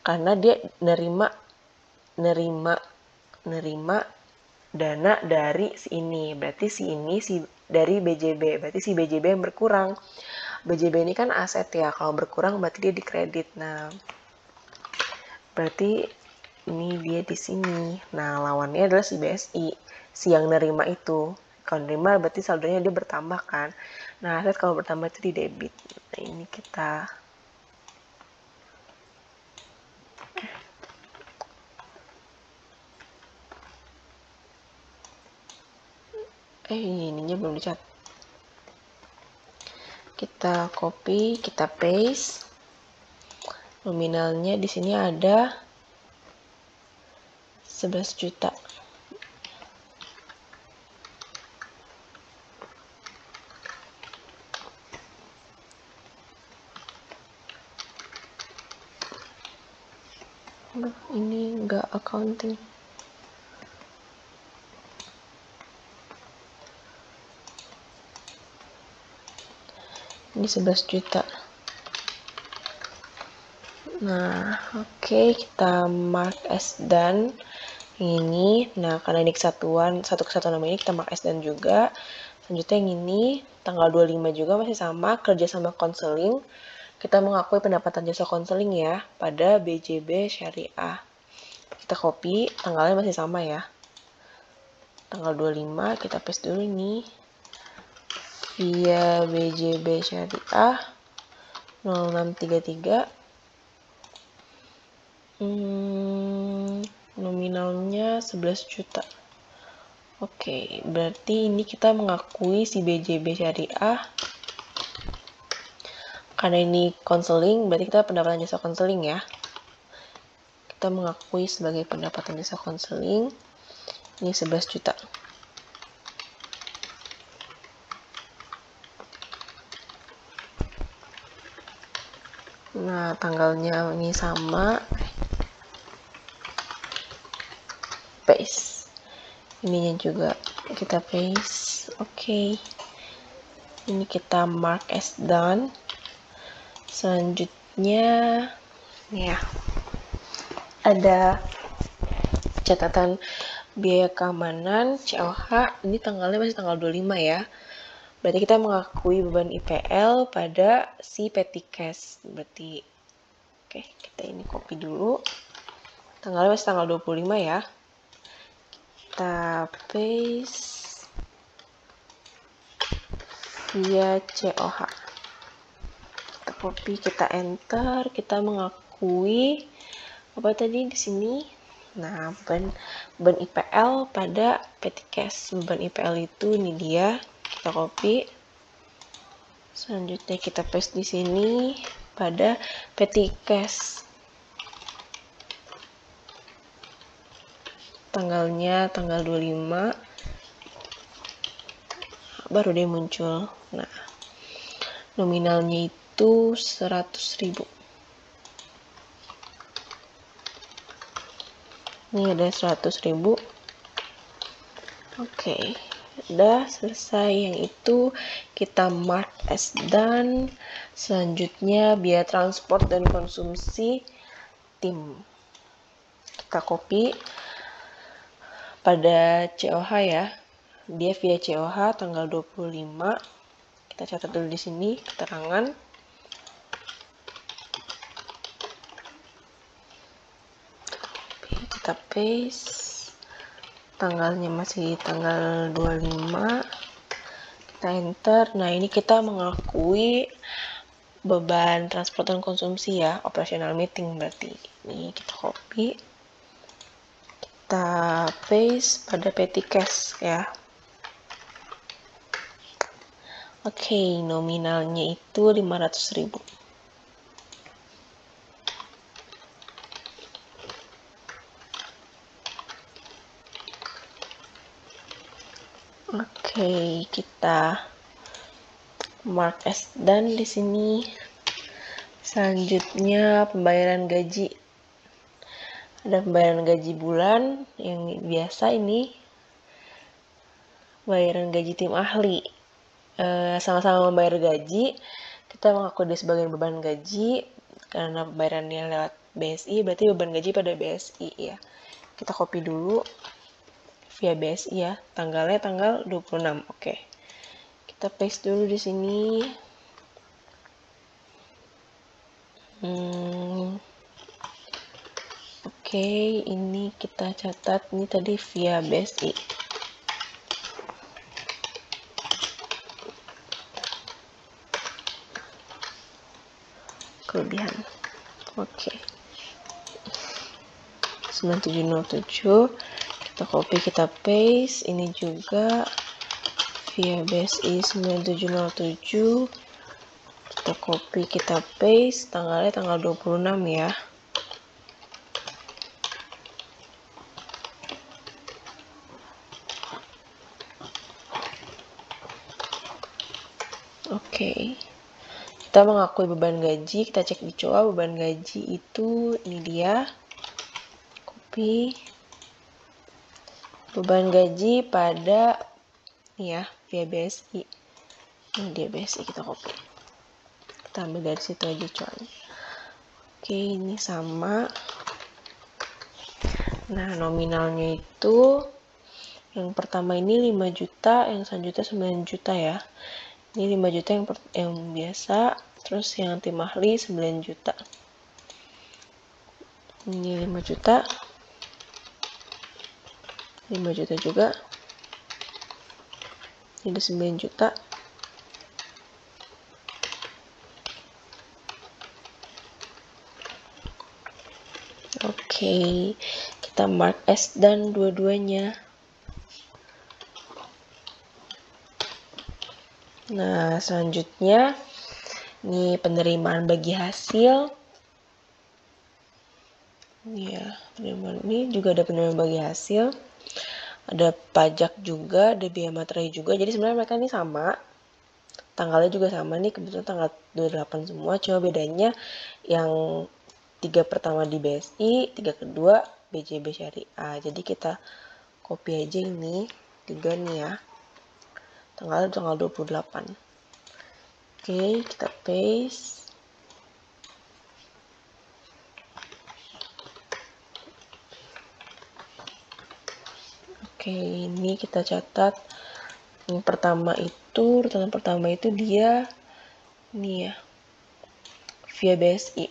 karena dia nerima dana dari si ini, berarti si ini dari BJB, berarti si BJB yang berkurang. BJB ini kan aset ya, kalau berkurang berarti dia dikredit. Nah, berarti ini dia di sini. Nah, lawannya adalah si BSI, si yang nerima itu. Kalau nerima berarti saldonya dia bertambah kan. Nah, aset kalau bertambah itu di debit. Nah, ini kita ininya belum dicat. kita copy, kita paste. Nominalnya di sini ada 11 juta. Ini enggak accounting. Ini 11 juta. Nah, oke, kita mark as done. Ini, nah karena ini satu kesatuan nama ini kita mark as done juga. Selanjutnya yang ini, tanggal 25 juga masih sama, kerja sama konseling. Kita mengakui pendapatan jasa konseling ya, pada BJB Syariah. Kita copy, tanggalnya masih sama ya. Tanggal 25, kita paste dulu nih. Via BJB Syariah 0633. Nominalnya 11 juta. Oke, berarti ini kita mengakui si BJB Syariah. Karena ini konseling, berarti kita pendapatan jasa konseling ya. Kita mengakui sebagai pendapatan jasa konseling. Ini 11 juta. Nah, tanggalnya ini sama. Paste. Ininya juga kita paste. Oke. Ini kita mark as done. Selanjutnya ya, ada catatan biaya keamanan COH. Ini tanggalnya masih tanggal 25 ya. Berarti kita mengakui beban IPL pada si petty cash. Berarti oke, kita ini copy dulu. Tanggalnya masih tanggal 25 ya. Kita paste via COH. Kita copy, kita enter, kita mengakui apa tadi di sini. Nah, beban IPL pada petty cash. Beban IPL itu ini dia. Kita copy. Selanjutnya kita paste di sini pada petty cash. Tanggalnya tanggal 25. Baru dia muncul. Nah, nominalnya itu 100.000. Ini ada 100.000. Oke, udah selesai yang itu. Kita mark as done. Selanjutnya biaya transport dan konsumsi tim. Kita copy pada COH ya. Dia via COH tanggal 25. Kita catat dulu di sini keterangan. Kita paste, tanggalnya masih tanggal 25, kita enter. Nah, ini kita mengakui beban transport dan konsumsi ya, operational meeting berarti. Ini kita copy, kita paste pada petty cash ya. Oke, nominalnya itu 500.000. Oke, kita mark as done di sini. Selanjutnya pembayaran gaji. Ada pembayaran gaji bulan yang biasa ini. Pembayaran gaji tim ahli. Sama-sama membayar gaji. Kita mengakui dia sebagai beban gaji karena pembayarannya lewat BSI, berarti beban gaji pada BSI ya. Kita copy dulu via BSI ya, tanggalnya tanggal 26. Oke. Kita paste dulu di sini. Oke, ini kita catat ini tadi via BSI. Kelebihan. Oke. 9707. Kita copy, kita paste. Ini juga via BSI 9707. Kita copy, kita paste, tanggalnya tanggal 26 ya. Oke. Kita mengakui beban gaji, kita cek di COA beban gaji itu ini dia. Copy. Beban gaji pada ya via BSI. Ini dia BSI, kita copy. Kita ambil dari situ aja COA-nya. Oke, ini sama. Nah, nominalnya itu yang pertama ini 5 juta, yang selanjutnya 9 juta ya. Ini 5 juta yang biasa, terus yang tim ahli 9 juta. Ini 5 juta. 5 juta juga. Ini 9 juta. Oke, kita mark as done dua-duanya. Nah, selanjutnya ini penerimaan bagi hasil. Ya, penerimaan ini juga ada penerimaan bagi hasil. Ada pajak juga, ada biaya materai juga. Jadi sebenarnya mereka ini sama. Tanggalnya juga sama nih, kebetulan tanggal 28 semua. Cuma bedanya yang 3 pertama di BSI, 3 kedua BJB Syariah. Jadi kita copy aja ini 3 nih ya. Tanggal 28. Oke, kita paste. Oke, ini kita catat. Yang pertama itu, urutan pertama itu dia ini ya. Via BSI.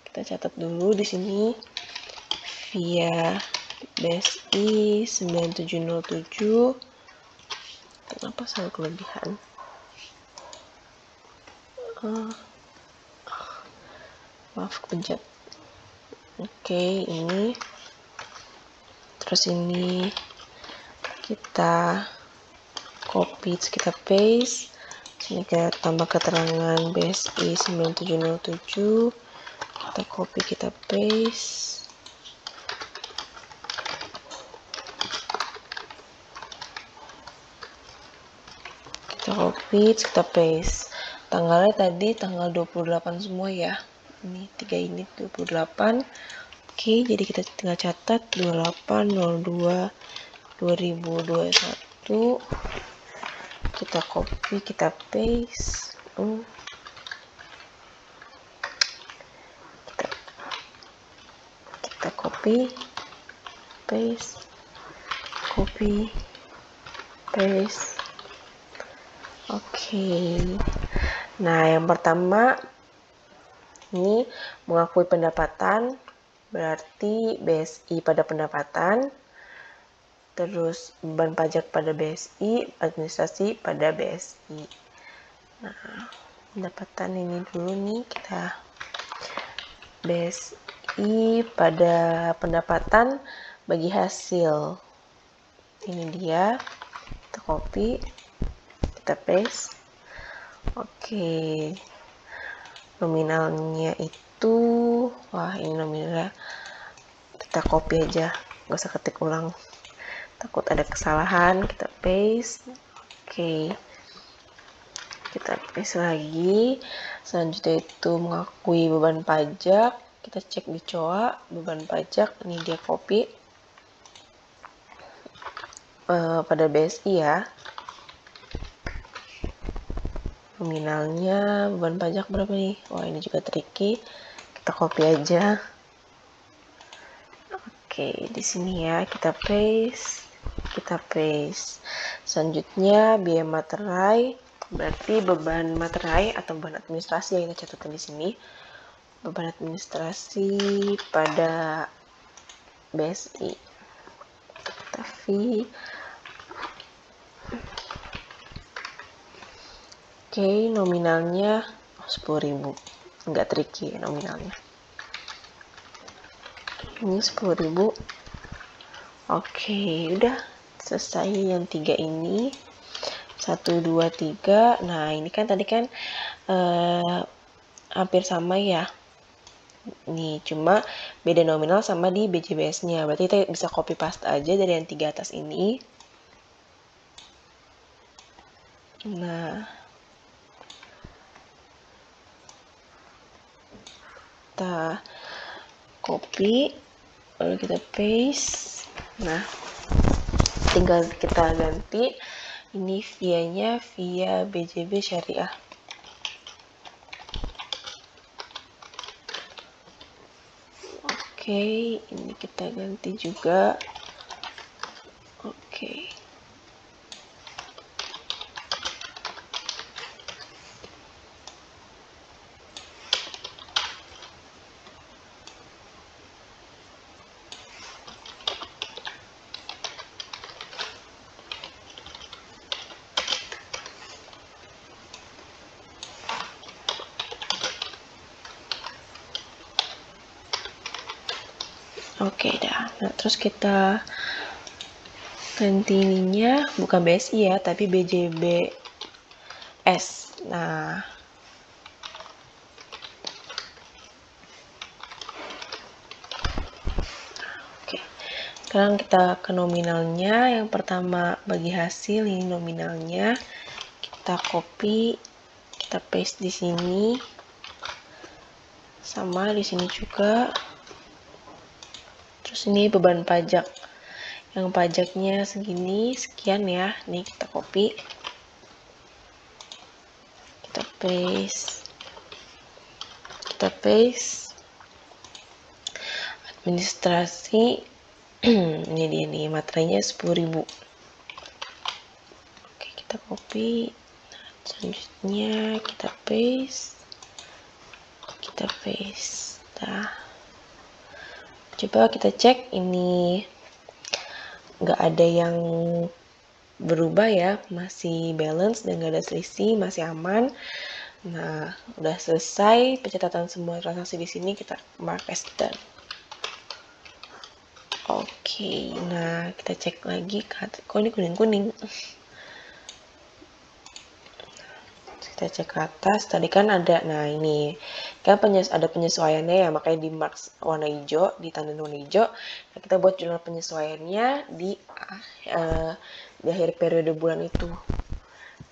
Kita catat dulu di sini. Via BSI 9707. Kenapa selalu kelebihan? Maaf, kepencet. Oke, ini. Terus ini kita copy, kita paste. Sini kita tambah keterangan BSI 9707. Kita copy, kita paste. Kita copy, kita paste. Tanggalnya tadi tanggal 28 semua ya. Ini 3 ini 28. Oke, jadi kita tinggal catat 2802 2021. Kita copy, kita paste. Kita copy, paste, copy, paste. Oke. Nah, yang pertama ini mengakui pendapatan, berarti BSI pada pendapatan, terus beban pajak pada BSI, administrasi pada BSI. Nah, pendapatan ini dulu nih, kita BSI pada pendapatan bagi hasil. Ini dia, kita copy, kita paste. Oke, nominalnya itu, wah ini nominalnya kita copy aja, nggak usah ketik ulang, takut ada kesalahan. Kita paste. Oke, kita paste lagi. Selanjutnya itu mengakui beban pajak, kita cek di COA beban pajak, ini dia copy pada BSI ya. Nominalnya beban pajak berapa nih? Wah, ini juga tricky. Kita copy aja. Oke, di sini ya kita paste, kita paste. Selanjutnya biaya materai, berarti beban materai atau beban administrasi yang kita catatkan di sini. Beban administrasi pada BSI. Kita fee. Oke, nominalnya 10.000. Enggak tricky nominalnya. Ini 10.000. Oke, udah selesai yang 3 ini. 1, 2, 3. Nah, ini kan tadi kan hampir sama ya. Nih, cuma beda nominal sama di BJBS-nya. Berarti kita bisa copy paste aja dari yang 3 atas ini. Nah, kita copy, lalu kita paste. Nah, tinggal kita ganti ini via-nya via BJB Syariah. Oke, ini kita ganti juga. Oke. Oke dah. Nah, terus kita ganti ininya bukan BSI ya, tapi BJBS. Nah, oke. Sekarang kita ke nominalnya. Yang pertama bagi hasil ini nominalnya. Kita copy, kita paste di sini. Sama di sini juga. Terus ini beban pajak. Yang pajaknya segini, sekian ya. Nih kita copy. Kita paste. Kita paste. Administrasi. Ini dia nih, materinya 10.000. Oke, kita copy. Selanjutnya kita paste. Kita paste. Nah. Coba kita cek ini nggak ada yang berubah ya, masih balance dan nggak ada selisih, masih aman. Nah, udah selesai pencatatan semua transaksi di sini, kita mark as done. Oke, nah kita cek lagi, kok ini kuning-kuning? Kita cek ke atas, tadi kan ada, nah ini kan ada penyesuaiannya ya, makanya di mark warna hijau, ditanda warna hijau. Nah, kita buat jurnal penyesuaiannya di akhir periode bulan itu.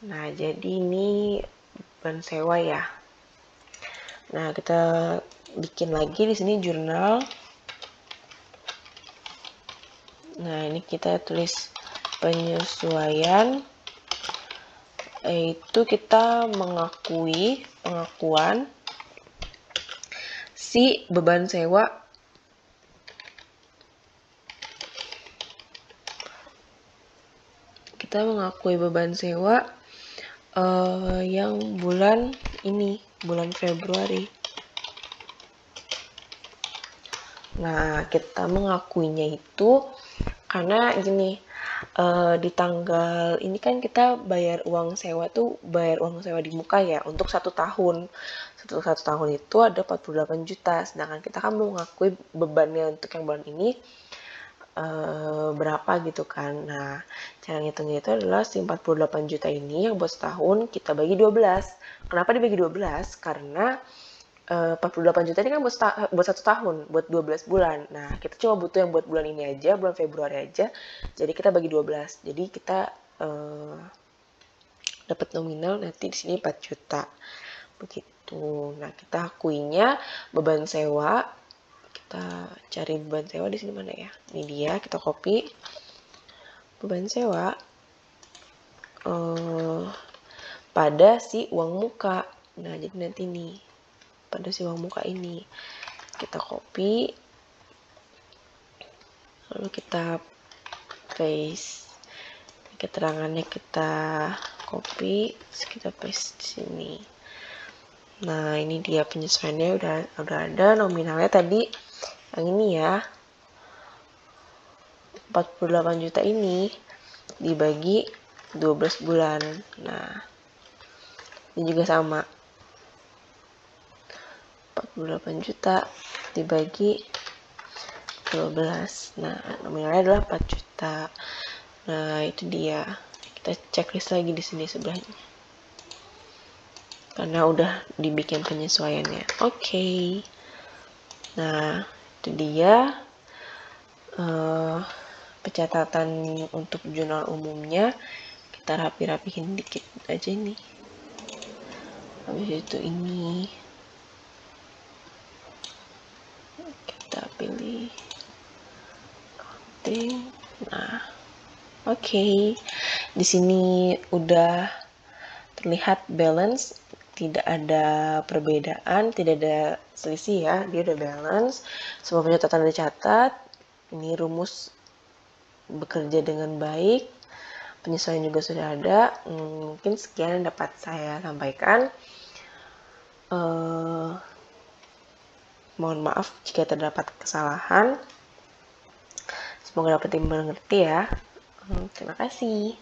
Nah, jadi ini beban sewa ya. Nah, kita bikin lagi di sini jurnal. Nah, ini kita tulis penyesuaian, yaitu kita pengakuan si beban sewa yang bulan ini, bulan Februari. Nah, kita mengakuinya itu karena gini, di tanggal ini kan kita bayar uang sewa di muka ya, untuk 1 tahun. Satu tahun itu ada 48 juta, sedangkan kita kan mau mengakui bebannya untuk yang bulan ini berapa gitu kan. Nah, cara ngitungnya itu adalah si 48 juta ini yang buat setahun kita bagi 12. Kenapa dibagi 12? Karena 48 juta ini kan buat 1 tahun, buat 12 bulan. Nah, kita cuma butuh yang buat bulan ini aja, bulan Februari aja. Jadi kita bagi 12. Jadi kita dapat nominal nanti di sini 4 juta. Begitu. Nah, kita akuinya beban sewa. Kita cari beban sewa di sini mana ya? Ini dia, kita copy beban sewa pada si uang muka. Nah, jadi nanti nih pada si uang muka ini kita copy, lalu kita paste keterangannya, kita copy, terus kita paste di sini. Nah, ini dia penyesuaiannya udah ada, nominalnya tadi yang ini ya, 48 juta ini dibagi 12 bulan. Nah, ini juga sama, 48 juta dibagi 12. Nah, nominalnya adalah 4 juta. Nah, itu dia. Kita checklist lagi di sini sebelahnya. karena udah dibikin penyesuaiannya. Oke. Nah, itu dia pencatatan untuk jurnal umumnya. Kita rapi-rapihin dikit aja nih. Habis itu ini kita pilih counting. Nah, oke. Di sini udah terlihat balance, tidak ada perbedaan, tidak ada selisih ya, dia udah balance. Semua pencatatan dicatat. Ini rumus bekerja dengan baik. Penyesuaian juga sudah ada. Mungkin sekian yang dapat saya sampaikan. Mohon maaf jika terdapat kesalahan. Semoga dapat dimengerti ya. Terima kasih.